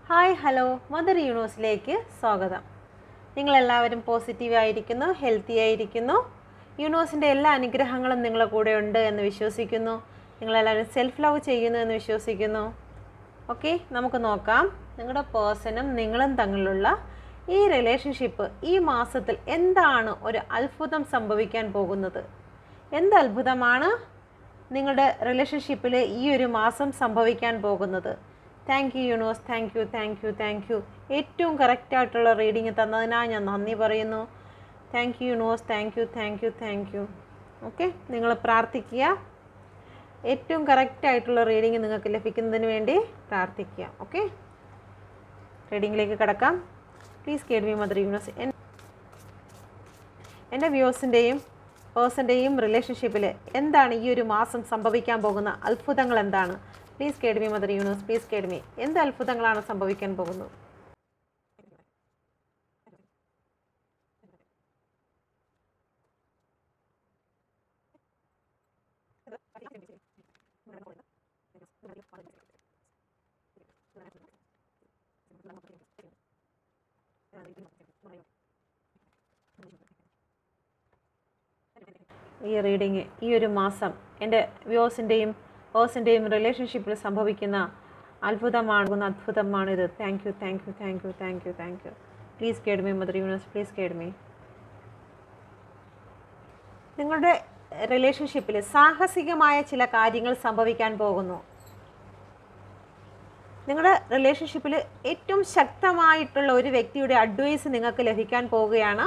Hi hello mother യൂണിവേഴ്സിലേക്ക് സ്വാഗതം. നിങ്ങളെല്ലാവരും പോസിറ്റീവായിരിക്കുന്നു, healthy ആയിരിക്കുന്നു. യൂണിവേഴ്സിൻ്റെ എല്ലാ അനുഗ്രഹങ്ങളും നിങ്ങളുടെ കൂടെ ഉണ്ട് എന്ന് വിശ്വസിക്കുന്നു. നിങ്ങളെല്ലാവരും സെൽഫ് ലവ് ചെയ്യുന്നു എന്ന് വിശ്വസിക്കുന്നു. ഓക്കെ, നമുക്ക് നോക്കാം നിങ്ങളുടെ പേഴ്സണും നിങ്ങളും തമ്മിലുള്ള ഈ റിലേഷൻഷിപ്പ് ഈ മാസത്തിൽ എന്താണ് ഒരു അത്ഭുതം സംഭവിക്കാൻ പോകുന്നത്. എന്ത് അത്ഭുതമാണ് നിങ്ങളുടെ റിലേഷൻഷിപ്പിൽ ഈ ഒരു മാസം സംഭവിക്കാൻ പോകുന്നത്? Thank you universe, thank U. ഏറ്റവും കറക്റ്റായിട്ടുള്ള റീഡിങ് തന്നതിനായി ഞാൻ നന്ദി പറയുന്നു. Thank you universe, thank U. Okay, നിങ്ങൾ പ്രാർത്ഥിക്കുക. ഏറ്റവും കറക്റ്റായിട്ടുള്ള റീഡിങ് നിങ്ങൾക്ക് ലഭിക്കുന്നതിന് വേണ്ടി പ്രാർത്ഥിക്കുക. ഓക്കെ, റീഡിങ്ങിലേക്ക് കിടക്കാം. Please guide me mother universe. എൻ്റെ വ്യൂവേഴ്സിൻ്റെയും പേഴ്സൻ്റെയും റിലേഷൻഷിപ്പിൽ എന്താണ് ഈ ഒരു മാസം സംഭവിക്കാൻ പോകുന്ന അത്ഭുതങ്ങൾ എന്താണ്? Please guide me mother universe, please guide me. എന്ത് അത്ഭുതങ്ങളാണ് സംഭവിക്കാൻ പോകുന്നത്? ഈ റീഡിങ് ഈ ഒരു മാസം എൻ്റെ വ്യൂവേഴ്സിൻ്റെയും പേഴ്സൻ്റെയും റിലേഷൻഷിപ്പിൽ സംഭവിക്കുന്ന അത്ഭുതമാണിത്. Thank you. Please guide me mother universe, please guide me. നിങ്ങളുടെ റിലേഷൻഷിപ്പിൽ സാഹസികമായ ചില കാര്യങ്ങൾ സംഭവിക്കാൻ പോകുന്നു. നിങ്ങളുടെ റിലേഷൻഷിപ്പിൽ ഏറ്റവും ശക്തമായിട്ടുള്ള ഒരു വ്യക്തിയുടെ അഡ്വൈസ് നിങ്ങൾക്ക് ലഭിക്കാൻ പോവുകയാണ്.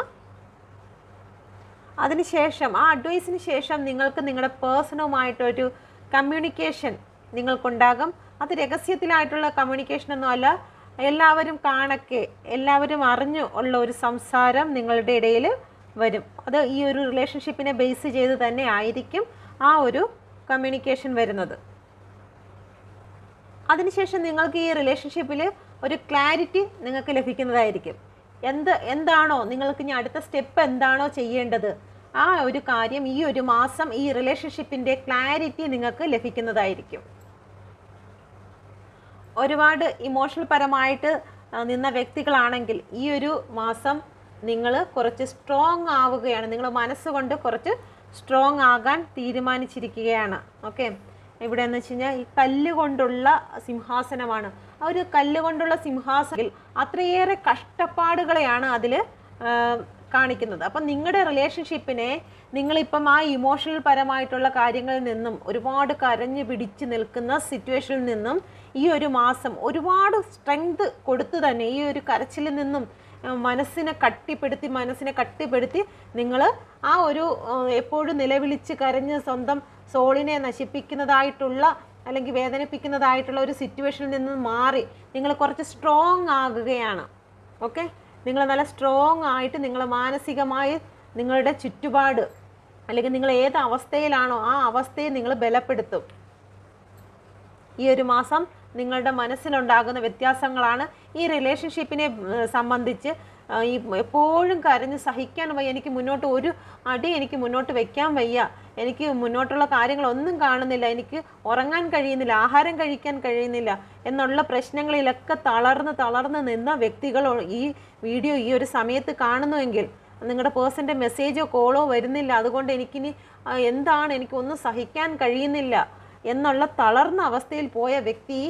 അതിനുശേഷം ആ അഡ്വൈസിന് ശേഷം നിങ്ങൾക്ക് നിങ്ങളുടെ പേഴ്സണുമായിട്ടൊരു കമ്മ്യൂണിക്കേഷൻ നിങ്ങൾക്കുണ്ടാകും. അത് രഹസ്യത്തിലായിട്ടുള്ള കമ്മ്യൂണിക്കേഷനൊന്നും അല്ല, എല്ലാവരും കാണക്കെ എല്ലാവരും അറിഞ്ഞു ഉള്ള ഒരു സംസാരം നിങ്ങളുടെ ഇടയിൽ വരും. അത് ഈ ഒരു റിലേഷൻഷിപ്പിനെ ബേസ് ചെയ്ത് തന്നെ ആയിരിക്കും ആ ഒരു കമ്മ്യൂണിക്കേഷൻ വരുന്നത്. അതിനുശേഷം നിങ്ങൾക്ക് ഈ റിലേഷൻഷിപ്പിൽ ഒരു ക്ലാരിറ്റി നിങ്ങൾക്ക് ലഭിക്കുന്നതായിരിക്കും. എന്താണോ നിങ്ങൾക്ക് ഇനി അടുത്ത സ്റ്റെപ്പ് എന്താണോ ചെയ്യേണ്ടത് ആ ഒരു കാര്യം ഈ ഒരു മാസം ഈ റിലേഷൻഷിപ്പിൻ്റെ ക്ലാരിറ്റി നിങ്ങൾക്ക് ലഭിക്കുന്നതായിരിക്കും. ഒരുപാട് ഇമോഷണൽ പരമായിട്ട് നിന്ന വ്യക്തികളാണെങ്കിൽ ഈ ഒരു മാസം നിങ്ങൾ കുറച്ച് സ്ട്രോങ് ആവുകയാണ്. നിങ്ങൾ മനസ്സുകൊണ്ട് കുറച്ച് സ്ട്രോങ് ആകാൻ തീരുമാനിച്ചിരിക്കുകയാണ്. ഓക്കെ, ഇവിടെ എന്ന് വെച്ച് കഴിഞ്ഞാൽ ഈ കല്ലുകൊണ്ടുള്ള സിംഹാസനമാണ്. ആ ഒരു കല്ലുകൊണ്ടുള്ള സിംഹാസനത്തിൽ അത്രയേറെ കഷ്ടപ്പാടുകളെയാണ് അതിൽ കാണിക്കുന്നത്. അപ്പം നിങ്ങളുടെ റിലേഷൻഷിപ്പിനെ നിങ്ങളിപ്പം ആ ഇമോഷണൽ പരമായിട്ടുള്ള കാര്യങ്ങളിൽ നിന്നും ഒരുപാട് കരഞ്ഞു പിടിച്ച് നിൽക്കുന്ന സിറ്റുവേഷനിൽ നിന്നും ഈ ഒരു മാസം ഒരുപാട് സ്ട്രെങ്ത് കൊടുത്തു തന്നെ ഈ ഒരു കരച്ചിലിൽ നിന്നും മനസ്സിനെ കട്ടിപ്പെടുത്തി നിങ്ങൾ ആ ഒരു എപ്പോഴും നിലവിളിച്ച് കരഞ്ഞ് സ്വന്തം സോളിനെ നശിപ്പിക്കുന്നതായിട്ടുള്ള അല്ലെങ്കിൽ വേദനിപ്പിക്കുന്നതായിട്ടുള്ള ഒരു സിറ്റുവേഷനിൽ നിന്ന് മാറി നിങ്ങൾ കുറച്ച് സ്ട്രോങ് ആകുകയാണ്. ഓക്കെ, നിങ്ങൾ നല്ല സ്ട്രോങ് ആയിട്ട് നിങ്ങൾ മാനസികമായി നിങ്ങളുടെ ചുറ്റുപാട് അല്ലെങ്കിൽ നിങ്ങൾ ഏത് അവസ്ഥയിലാണോ ആ അവസ്ഥയെ നിങ്ങൾ ബലപ്പെടുത്തും. ഈ ഒരു മാസം നിങ്ങളുടെ മനസ്സിലുണ്ടാകുന്ന വ്യത്യാസങ്ങളാണ് ഈ റിലേഷൻഷിപ്പിനെ സംബന്ധിച്ച് ഈ എപ്പോഴും കരഞ്ഞ് സഹിക്കാൻ വയ്യ, എനിക്ക് മുന്നോട്ട് ഒരു അടി എനിക്ക് മുന്നോട്ട് വെക്കാൻ വയ്യ, എനിക്ക് മുന്നോട്ടുള്ള കാര്യങ്ങളൊന്നും കാണുന്നില്ല, എനിക്ക് ഉറങ്ങാൻ കഴിയുന്നില്ല, ആഹാരം കഴിക്കാൻ കഴിയുന്നില്ല എന്നുള്ള പ്രശ്നങ്ങളിലൊക്കെ തളർന്ന് നിന്ന വ്യക്തികൾ ഈ വീഡിയോ ഈ ഒരു സമയത്ത് കാണുന്നുവെങ്കിൽ നിങ്ങളുടെ പേഴ്സൻ്റെ മെസ്സേജോ കോളോ വരുന്നില്ല, അതുകൊണ്ട് എനിക്കിനി എനിക്കൊന്നും സഹിക്കാൻ കഴിയുന്നില്ല എന്നുള്ള തളർന്ന അവസ്ഥയിൽ പോയ വ്യക്തി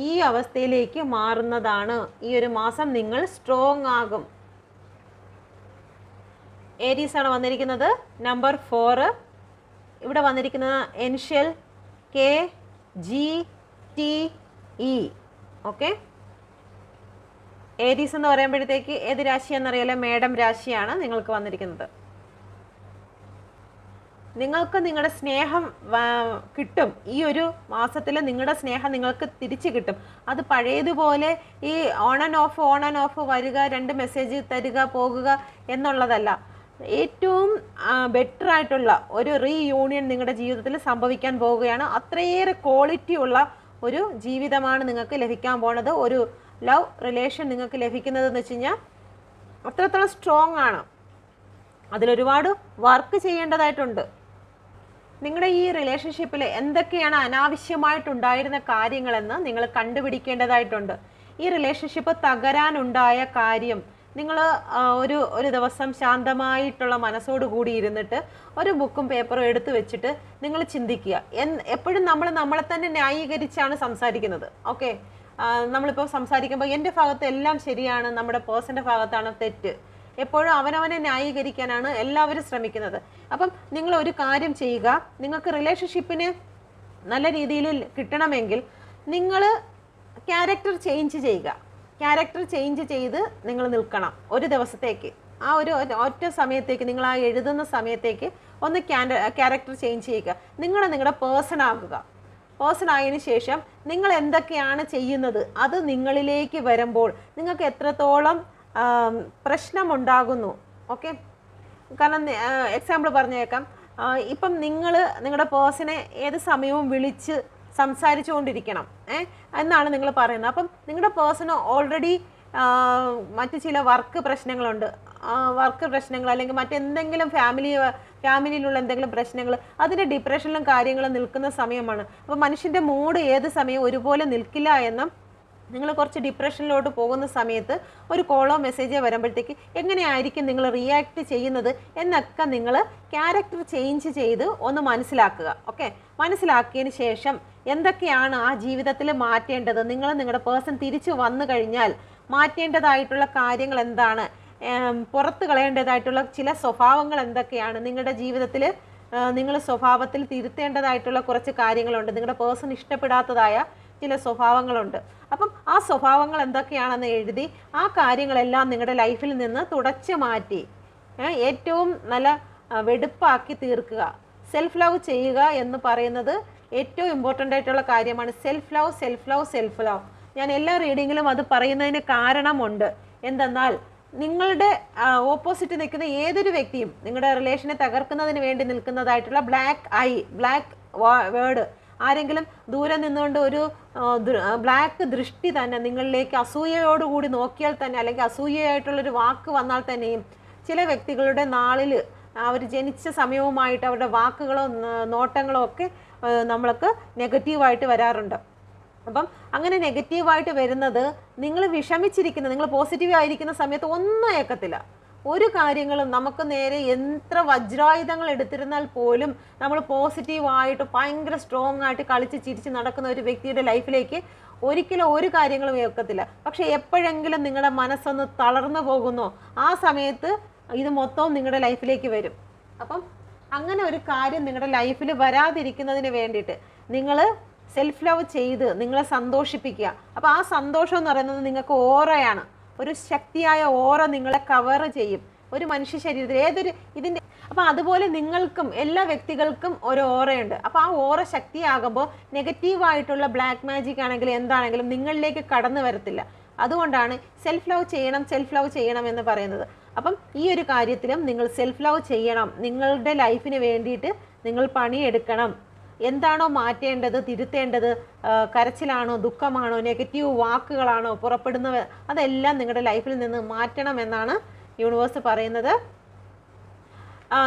ഈ അവസ്ഥയിലേക്ക് മാറുന്നതാണ്. ഈ ഒരു മാസം നിങ്ങൾ സ്ട്രോങ് ആകും. ഏരീസ് ആണ് വന്നിരിക്കുന്നത്, നമ്പർ 4. ഇവിടെ വന്നിരിക്കുന്നത് ഇനിഷ്യൽ KGTE. ഓക്കെ, ഏരീസ് എന്ന് പറയുമ്പോഴത്തേക്ക് ഏത് രാശിയാണെന്നറിയാലോ, മേടം രാശിയാണ് നിങ്ങൾക്ക് വന്നിരിക്കുന്നത്. നിങ്ങൾക്ക് നിങ്ങളുടെ സ്നേഹം കിട്ടും. ഈ ഒരു മാസത്തിൽ നിങ്ങളുടെ സ്നേഹം നിങ്ങൾക്ക് തിരിച്ചു കിട്ടും. അത് പഴയതുപോലെ ഈ ഓൺ ആൻഡ് ഓഫ് വരിക, 2 മെസ്സേജ് തരിക പോകുക എന്നുള്ളതല്ല. ഏറ്റവും ബെറ്റർ ആയിട്ടുള്ള ഒരു റീയൂണിയൻ നിങ്ങളുടെ ജീവിതത്തിൽ സംഭവിക്കാൻ പോവുകയാണ്. അത്രയേറെ ക്വാളിറ്റി ഉള്ള ഒരു ജീവിതമാണ് നിങ്ങൾക്ക് ലഭിക്കാൻ പോണത്. ഒരു ലവ് റിലേഷൻ നിങ്ങൾക്ക് ലഭിക്കുന്നതെന്ന് വെച്ച് കഴിഞ്ഞാൽ അത്രത്തോളം സ്ട്രോങ് ആണ്. അതിലൊരുപാട് വർക്ക് ചെയ്യേണ്ടതായിട്ടുണ്ട്. നിങ്ങളുടെ ഈ റിലേഷൻഷിപ്പിൽ എന്തൊക്കെയാണ് അനാവശ്യമായിട്ടുണ്ടായിരുന്ന കാര്യങ്ങളെന്ന് നിങ്ങൾ കണ്ടുപിടിക്കേണ്ടതായിട്ടുണ്ട്. ഈ റിലേഷൻഷിപ്പ് തകരാനുണ്ടായ കാര്യം നിങ്ങൾ ഒരു ദിവസം ശാന്തമായിട്ടുള്ള മനസ്സോട് കൂടി ഇരുന്നിട്ട് ഒരു ബുക്കും പേപ്പറും എടുത്തു വെച്ചിട്ട് നിങ്ങൾ ചിന്തിക്കുക. എപ്പോഴും നമ്മളെ തന്നെ ന്യായീകരിച്ചാണ് സംസാരിക്കുന്നത്. ഓക്കെ, നമ്മളിപ്പോൾ സംസാരിക്കുമ്പോൾ എൻ്റെ ഭാഗത്ത് എല്ലാം ശരിയാണ്, നമ്മുടെ പേഴ്സൻ്റെ ഭാഗത്താണ് തെറ്റ്. എപ്പോഴും അവനവനെ ന്യായീകരിക്കാനാണ് എല്ലാവരും ശ്രമിക്കുന്നത്. അപ്പം നിങ്ങൾ ഒരു കാര്യം ചെയ്യുക, നിങ്ങൾക്ക് റിലേഷൻഷിപ്പിന് നല്ല രീതിയിൽ കിട്ടണമെങ്കിൽ നിങ്ങൾ ക്യാരക്ടർ ചേഞ്ച് ചെയ്യുക. ക്യാരക്ടർ ചേഞ്ച് ചെയ്ത് നിങ്ങൾ നിൽക്കണം ഒരു ദിവസത്തേക്ക്. ആ ഒരു ഒറ്റ സമയത്തേക്ക്, നിങ്ങൾ ആ എഴുതുന്ന സമയത്തേക്ക് ഒന്ന് ക്യാരക്ടർ ചേഞ്ച് ചെയ്യുക. നിങ്ങളുടെ പേഴ്സൺ ആകുക. പേഴ്സൺ ആയതിനു ശേഷം നിങ്ങൾ എന്തൊക്കെയാണ് ചെയ്യുന്നത് അത് നിങ്ങളിലേക്ക് വരുമ്പോൾ നിങ്ങൾക്ക് എത്രത്തോളം പ്രശ്നമുണ്ടാകുന്നു. ഓക്കെ, കാരണം എക്സാമ്പിൾ പറഞ്ഞേക്കാം, ഇപ്പം നിങ്ങളുടെ പേഴ്സണെ ഏത് സമയവും വിളിച്ച് സംസാരിച്ചുകൊണ്ടിരിക്കണം എന്നാണ് നിങ്ങൾ പറയുന്നത്. അപ്പം നിങ്ങളുടെ പേഴ്സണ് ഓൾറെഡി മറ്റ് ചില വർക്ക് പ്രശ്നങ്ങളുണ്ട്. അല്ലെങ്കിൽ മറ്റെന്തെങ്കിലും ഫാമിലിയിലുള്ള എന്തെങ്കിലും പ്രശ്നങ്ങൾ, അതിൻ്റെ ഡിപ്രഷനിലും കാര്യങ്ങളും നിൽക്കുന്ന സമയമാണ്. അപ്പോൾ മനുഷ്യൻ്റെ മൂഡ് ഏത് സമയവും ഒരുപോലെ നിൽക്കില്ല എന്നും നിങ്ങൾ കുറച്ച് ഡിപ്രഷനിലോട്ട് പോകുന്ന സമയത്ത് ഒരു കോളോ മെസ്സേജോ വരുമ്പോഴത്തേക്ക് എങ്ങനെയായിരിക്കും നിങ്ങൾ റിയാക്ട് ചെയ്യുന്നത് എന്നൊക്കെ നിങ്ങൾ ക്യാരക്ടർ ചേഞ്ച് ചെയ്ത് ഒന്ന് മനസ്സിലാക്കുക. ഓക്കെ, മനസ്സിലാക്കിയതിന് ശേഷം എന്തൊക്കെയാണ് ആ ജീവിതത്തിൽ മാറ്റേണ്ടത്, നിങ്ങളുടെ പേഴ്സൺ തിരിച്ചു വന്നു കഴിഞ്ഞാൽ മാറ്റേണ്ടതായിട്ടുള്ള കാര്യങ്ങൾ എന്താണ്, പുറത്ത് കളയേണ്ടതായിട്ടുള്ള ചില സ്വഭാവങ്ങൾ എന്തൊക്കെയാണ്, നിങ്ങളുടെ ജീവിതത്തിൽ നിങ്ങൾ സ്വഭാവത്തിൽ തിരുത്തേണ്ടതായിട്ടുള്ള കുറച്ച് കാര്യങ്ങളുണ്ട്, നിങ്ങളുടെ പേഴ്സൺ ഇഷ്ടപ്പെടാത്തതായ ചില സ്വഭാവങ്ങളുണ്ട്. അപ്പം ആ സ്വഭാവങ്ങൾ എന്തൊക്കെയാണെന്ന് എഴുതി ആ കാര്യങ്ങളെല്ലാം നിങ്ങളുടെ ലൈഫിൽ നിന്ന് തുടച്ചു മാറ്റി ഏറ്റവും നല്ല വെടുപ്പാക്കി തീർക്കുക. സെൽഫ് ലവ് ചെയ്യുക എന്ന് പറയുന്നത് ഏറ്റവും ഇമ്പോർട്ടൻ്റ് ആയിട്ടുള്ള കാര്യമാണ്. Self love. ഞാൻ എല്ലാ റീഡിങ്ങിലും അത് പറയുന്നതിന് കാരണമുണ്ട്. എന്തെന്നാൽ നിങ്ങളുടെ ഓപ്പോസിറ്റ് നിൽക്കുന്ന ഏതൊരു വ്യക്തിയും നിങ്ങളുടെ റിലേഷനെ തകർക്കുന്നതിന് വേണ്ടി നിൽക്കുന്നതായിട്ടുള്ള ബ്ലാക്ക് വേർഡ്, ആരെങ്കിലും ദൂരെ നിന്നുകൊണ്ട് ഒരു ബ്ലാക്ക് ദൃഷ്ടി തന്നെ നിങ്ങളിലേക്ക് അസൂയയോടുകൂടി നോക്കിയാൽ തന്നെ, അല്ലെങ്കിൽ അസൂയയായിട്ടുള്ളൊരു വാക്ക് വന്നാൽ തന്നെയും ചില വ്യക്തികളുടെ നാളിൽ അവർ ജനിച്ച സമയവുമായിട്ട് അവരുടെ വാക്കുകളോ നോട്ടങ്ങളോ ഒക്കെ നമ്മൾക്ക് നെഗറ്റീവായിട്ട് വരാറുണ്ട്. അപ്പം അങ്ങനെ നെഗറ്റീവായിട്ട് വരുന്നത് നിങ്ങൾ വിഷമിച്ചിരിക്കുന്ന, നിങ്ങൾ പോസിറ്റീവ് ആയിരിക്കുന്ന സമയത്ത് ഒന്നും ഏക്കത്തില്ല. ഒരു കാര്യങ്ങളും നമുക്ക് നേരെ എത്ര വജ്രായുധങ്ങൾ എടുത്തിരുന്നാൽ പോലും നമ്മൾ പോസിറ്റീവായിട്ട് ഭയങ്കര സ്ട്രോങ് ആയിട്ട് കളിച്ച് ചിരിച്ച് നടക്കുന്ന ഒരു വ്യക്തിയുടെ ലൈഫിലേക്ക് ഒരിക്കലും ഒരു കാര്യങ്ങളും ഏൽക്കത്തില്ല. പക്ഷെ എപ്പോഴെങ്കിലും നിങ്ങളുടെ മനസ്സൊന്ന് തളർന്നു പോകുന്നോ ആ സമയത്ത് ഇത് മൊത്തവും നിങ്ങളുടെ ലൈഫിലേക്ക് വരും. അപ്പം അങ്ങനെ ഒരു കാര്യം നിങ്ങളുടെ ലൈഫിൽ വരാതിരിക്കുന്നതിന് വേണ്ടിയിട്ട് നിങ്ങൾ സെൽഫ് ലവ് ചെയ്ത് നിങ്ങളെ സന്തോഷിപ്പിക്കുക. അപ്പോൾ ആ സന്തോഷം എന്ന് പറയുന്നത് നിങ്ങൾക്ക് ഓറയാണ്, ഒരു ശക്തിയായ ഓറ നിങ്ങളെ കവർ ചെയ്യും ഒരു മനുഷ്യ ശരീരത്തിൽ ഇതിൻ്റെ. അപ്പം അതുപോലെ നിങ്ങൾക്കും എല്ലാ വ്യക്തികൾക്കും ഒരു ഓറയുണ്ട്. അപ്പോൾ ആ ഓറ ശക്തിയാകുമ്പോൾ നെഗറ്റീവായിട്ടുള്ള ബ്ലാക്ക് മാജിക് ആണെങ്കിലും എന്താണെങ്കിലും നിങ്ങളിലേക്ക് കടന്നു വരത്തില്ല. അതുകൊണ്ടാണ് സെൽഫ് ലവ് ചെയ്യണം എന്ന് പറയുന്നത്. അപ്പം ഈ ഒരു കാര്യത്തിലും നിങ്ങൾ സെൽഫ് ലവ് ചെയ്യണം. നിങ്ങളുടെ ലൈഫിന് വേണ്ടിയിട്ട് നിങ്ങൾ പണിയെടുക്കണം. എന്താണോ മാറ്റേണ്ടത്, തിരുത്തേണ്ടത്, കരച്ചിലാണോ, ദുഃഖമാണോ, നെഗറ്റീവ് വാക്കുകളാണോ പുറപ്പെടുന്നത്, അതെല്ലാം നിങ്ങളുടെ ലൈഫിൽ നിന്ന് മാറ്റണം എന്നാണ് യൂണിവേഴ്സ് പറയുന്നത്.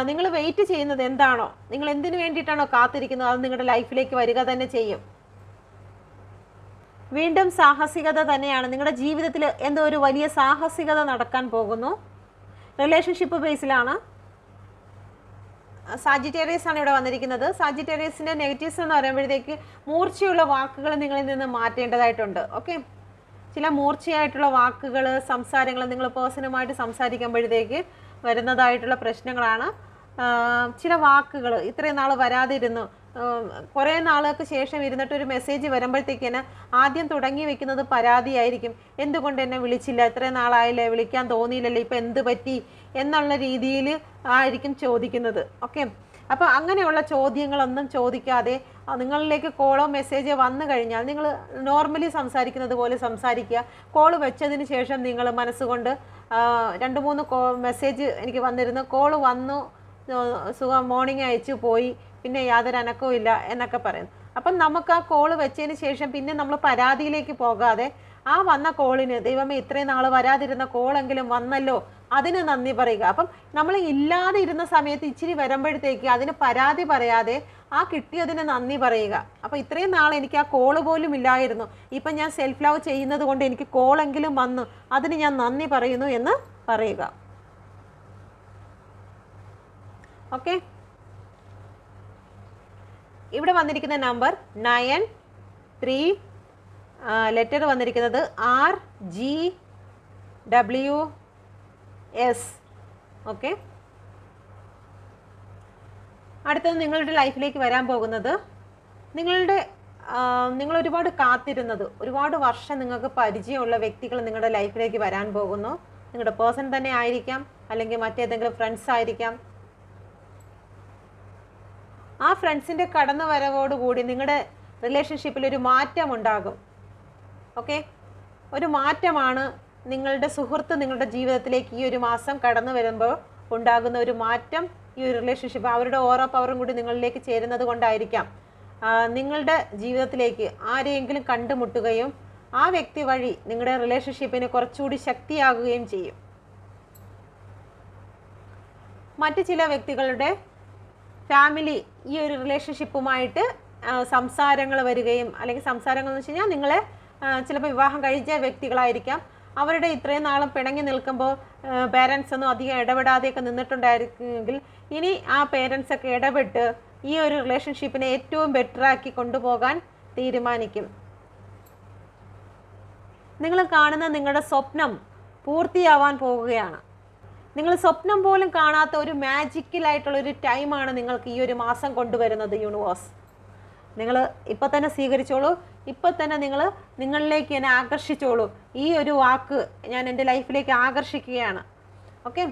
നിങ്ങൾ വെയിറ്റ് ചെയ്യുന്നത് എന്താണോ, നിങ്ങൾ എന്തിനു വേണ്ടിയിട്ടാണോ കാത്തിരിക്കുന്നത്, അത് നിങ്ങളുടെ ലൈഫിലേക്ക് വരിക തന്നെ ചെയ്യും. വീണ്ടും സാഹസികത തന്നെയാണ് നിങ്ങളുടെ ജീവിതത്തിൽ. എന്തോ ഒരു വലിയ സാഹസികത നടക്കാൻ പോകുന്നു. റിലേഷൻഷിപ്പ് ബേസിലാണ്. സാജിറ്റേറിയസ് ആണ് ഇവിടെ വന്നിരിക്കുന്നത്. സാജിറ്റേറിയസിൻ്റെ നെഗറ്റീവ്സ് എന്ന് പറയുമ്പോഴത്തേക്ക് മൂർച്ചയുള്ള വാക്കുകൾ നിങ്ങളിൽ നിന്ന് മാറ്റേണ്ടതായിട്ടുണ്ട്. ഓക്കെ, ചില മൂർച്ചയായിട്ടുള്ള വാക്കുകൾ, സംസാരങ്ങൾ നിങ്ങൾ പേഴ്സണുമായിട്ട് സംസാരിക്കുമ്പോഴത്തേക്ക് വരുന്നതായിട്ടുള്ള പ്രശ്നങ്ങളാണ്. ചില വാക്കുകൾ ഇത്രയും നാൾ വരാതിരുന്നു, കുറേ നാളുകൾക്ക് ശേഷം ഇരുന്നിട്ട് ഒരു മെസ്സേജ് വരുമ്പോഴത്തേക്കിന് ആദ്യം തുടങ്ങി വെക്കുന്നത് പരാതിയായിരിക്കും. എന്തുകൊണ്ട് എന്നെ വിളിച്ചില്ല, ഇത്രയും നാളായില്ലേ, വിളിക്കാൻ തോന്നിയില്ലല്ലോ, ഇപ്പം എന്ത് പറ്റി എന്നുള്ള രീതിയിൽ ആയിരിക്കും ചോദിക്കുന്നത്. ഓക്കെ, അപ്പോൾ അങ്ങനെയുള്ള ചോദ്യങ്ങളൊന്നും ചോദിക്കാതെ നിങ്ങളിലേക്ക് കോളോ മെസ്സേജോ വന്നു കഴിഞ്ഞാൽ നിങ്ങൾ നോർമലി സംസാരിക്കുന്നത് പോലെ സംസാരിക്കുക. കോൾ വെച്ചതിന് ശേഷം നിങ്ങൾ മനസ്സുകൊണ്ട് 2-3 മെസ്സേജ് എനിക്ക് വന്നിരുന്നു, കോൾ വന്നു, സുഖം, മോർണിംഗ് അയച്ചു പോയി, പിന്നെ യാതൊരു അനക്കവും ഇല്ല എന്നൊക്കെ പറയുന്നു. അപ്പം നമുക്ക് ആ കോള് വെച്ചതിന് ശേഷം പിന്നെ നമ്മൾ പരാതിയിലേക്ക് പോകാതെ ആ വന്ന കോളിന് ദൈവമേ ഇത്രയും നാൾ വരാതിരുന്ന കോളെങ്കിലും വന്നല്ലോ, അതിന് നന്ദി പറയുക. അപ്പം നമ്മൾ ഇല്ലാതെ ഇരുന്ന സമയത്ത് ഇച്ചിരി വരുമ്പോഴത്തേക്ക് അതിന് പരാതി പറയാതെ ആ കിട്ടിയതിന് നന്ദി പറയുക. അപ്പോൾ ഇത്രയും നാൾ എനിക്ക് ആ കോള് പോലും ഇല്ലായിരുന്നു, ഇപ്പം ഞാൻ സെൽഫ് ലവ് ചെയ്യുന്നത് കൊണ്ട് എനിക്ക് കോളെങ്കിലും വന്നു, അതിന് ഞാൻ നന്ദി പറയുന്നു എന്ന് പറയുക. ഓക്കെ, ഇവിടെ വന്നിരിക്കുന്ന നമ്പർ 93, ലെറ്റർ വന്നിരിക്കുന്നത് RGWS. ഓക്കെ, അടുത്തത് നിങ്ങളുടെ ലൈഫിലേക്ക് വരാൻ പോകുന്നത് നിങ്ങൾ ഒരുപാട് കാത്തിരുന്നത്, ഒരുപാട് വർഷം നിങ്ങൾക്ക് പരിചയമുള്ള വ്യക്തികൾ നിങ്ങളുടെ ലൈഫിലേക്ക് വരാൻ പോകുന്നു. നിങ്ങളുടെ പേഴ്സൺ തന്നെ ആയിരിക്കാം, അല്ലെങ്കിൽ മറ്റേതെങ്കിലും ഫ്രണ്ട്സ് ആയിരിക്കാം. ആ ഫ്രണ്ട്സിൻ്റെ കടന്നു വരവോടുകൂടി നിങ്ങളുടെ റിലേഷൻഷിപ്പിൽ ഒരു മാറ്റം ഉണ്ടാകും. ഓക്കെ, ഒരു മാറ്റമാണ് നിങ്ങളുടെ സുഹൃത്ത് നിങ്ങളുടെ ജീവിതത്തിലേക്ക് ഈ ഒരു മാസം കടന്നു വരുമ്പോൾ ഉണ്ടാകുന്ന ഒരു മാറ്റം. ഈ ഒരു റിലേഷൻഷിപ്പ് അവരുടെ ഓരോ പവറും കൂടി നിങ്ങളിലേക്ക് ചേരുന്നത് കൊണ്ടായിരിക്കാം നിങ്ങളുടെ ജീവിതത്തിലേക്ക് ആരെയെങ്കിലും കണ്ടുമുട്ടുകയും ആ വ്യക്തി വഴി നിങ്ങളുടെ റിലേഷൻഷിപ്പിന് കുറച്ചുകൂടി ശക്തിയാകുകയും ചെയ്യും. മറ്റ് ചില വ്യക്തികളുടെ ഫാമിലി ഈ ഒരു റിലേഷൻഷിപ്പുമായിട്ട് സംസാരങ്ങൾ വരികയും, അല്ലെങ്കിൽ സംസാരങ്ങൾ എന്ന് വെച്ച് കഴിഞ്ഞാൽ നിങ്ങളെ ചിലപ്പോൾ വിവാഹം കഴിച്ച വ്യക്തികളായിരിക്കാം. അവരുടെ ഇത്രയും നാളും പിണങ്ങി നിൽക്കുമ്പോൾ പേരൻസ് ഒന്നും അധികം ഇടപെടാതെയൊക്കെ നിന്നിട്ടുണ്ടായിരിക്കുമെങ്കിൽ ഇനി ആ പേരൻസൊക്കെ ഇടപെട്ട് ഈ ഒരു റിലേഷൻഷിപ്പിനെ ഏറ്റവും ബെറ്ററാക്കി കൊണ്ടുപോകാൻ തീരുമാനിക്കും. നിങ്ങൾ കാണുന്ന നിങ്ങളുടെ സ്വപ്നം പൂർത്തിയാവാൻ പോകുകയാണ്. നിങ്ങൾ സ്വപ്നം പോലും കാണാത്ത ഒരു മാജിക്കലായിട്ടുള്ളൊരു ടൈമാണ് നിങ്ങൾക്ക് ഈ ഒരു മാസം കൊണ്ടുവരുന്നത് യൂണിവേഴ്സ്. നിങ്ങൾ ഇപ്പം തന്നെ സ്വീകരിച്ചോളൂ, ഇപ്പം തന്നെ നിങ്ങളിലേക്ക് എന്നെ ആകർഷിച്ചോളൂ. ഈ ഒരു വാക്ക് ഞാൻ എൻ്റെ ലൈഫിലേക്ക് ആകർഷിക്കുകയാണ്. ഓക്കെ,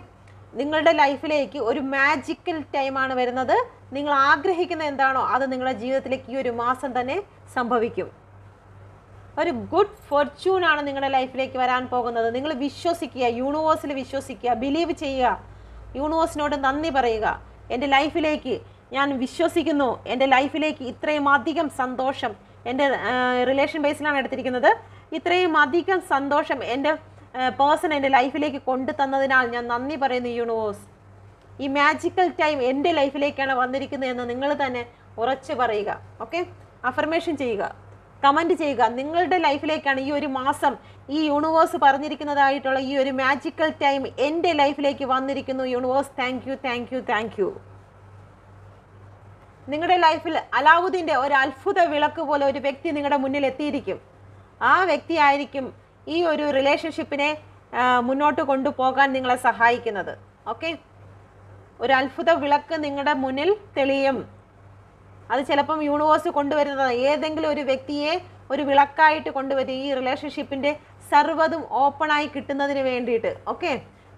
നിങ്ങളുടെ ലൈഫിലേക്ക് ഒരു മാജിക്കൽ ടൈമാണ് വരുന്നത്. നിങ്ങൾ ആഗ്രഹിക്കുന്ന എന്താണോ അത് നിങ്ങളുടെ ജീവിതത്തിലേക്ക് ഈ ഒരു മാസം തന്നെ സംഭവിക്കും. ഒരു ഗുഡ് ഫോർച്യൂൺ ആണ് നിങ്ങളുടെ ലൈഫിലേക്ക് വരാൻ പോകുന്നത്. നിങ്ങൾ വിശ്വസിക്കുക, യൂണിവേഴ്സിൽ വിശ്വസിക്കുക, ബിലീവ് ചെയ്യുക, യൂണിവേഴ്സിനോട് നന്ദി പറയുക. എൻ്റെ ലൈഫിലേക്ക് ഞാൻ വിശ്വസിക്കുന്നു, എൻ്റെ ലൈഫിലേക്ക് ഇത്രയും അധികം സന്തോഷം, എൻ്റെ റിലേഷൻ ബേസിലാണ് എടുത്തിരിക്കുന്നത്, ഇത്രയും അധികം സന്തോഷം എൻ്റെ പേഴ്സൺ എൻ്റെ ലൈഫിലേക്ക് കൊണ്ടു തന്നതിനാൽ ഞാൻ നന്ദി പറയുന്നു യൂണിവേഴ്സ്. ഈ മാജിക്കൽ ടൈം എൻ്റെ ലൈഫിലേക്കാണ് വന്നിരിക്കുന്നത് എന്ന് നിങ്ങൾ തന്നെ ഉറച്ചു പറയുക. ഓക്കെ, അഫർമേഷൻ ചെയ്യുക, കമൻറ്റ് ചെയ്യുക. നിങ്ങളുടെ ലൈഫിലേക്കാണ് ഈ ഒരു മാസം ഈ യൂണിവേഴ്സ് പറഞ്ഞിരിക്കുന്നതായിട്ടുള്ള ഈ ഒരു മാജിക്കൽ ടൈം എൻ്റെ ലൈഫിലേക്ക് വന്നിരിക്കുന്നു. Universe thank you, thank you, thank U. നിങ്ങളുടെ ലൈഫിൽ അലാവുദ്ദീൻ്റെ ഒരു അത്ഭുത വിളക്ക് പോലെ ഒരു വ്യക്തി നിങ്ങളുടെ മുന്നിൽ എത്തിയിരിക്കും. ആ വ്യക്തി ആയിരിക്കും ഈ ഒരു റിലേഷൻഷിപ്പിനെ മുന്നോട്ട് കൊണ്ടുപോകാൻ നിങ്ങളെ സഹായിക്കുന്നത്. ഓക്കെ, ഒരു അത്ഭുത വിളക്ക് നിങ്ങളുടെ മുന്നിൽ തെളിയും. അത് ചിലപ്പം യൂണിവേഴ്സ് കൊണ്ടുവരുന്നതാണ്. ഏതെങ്കിലും ഒരു വ്യക്തിയെ ഒരു വിളക്കായിട്ട് കൊണ്ടുവരും ഈ റിലേഷൻഷിപ്പിൻ്റെ സർവ്വതും ഓപ്പണായി കിട്ടുന്നതിന് വേണ്ടിയിട്ട്. ഓക്കെ,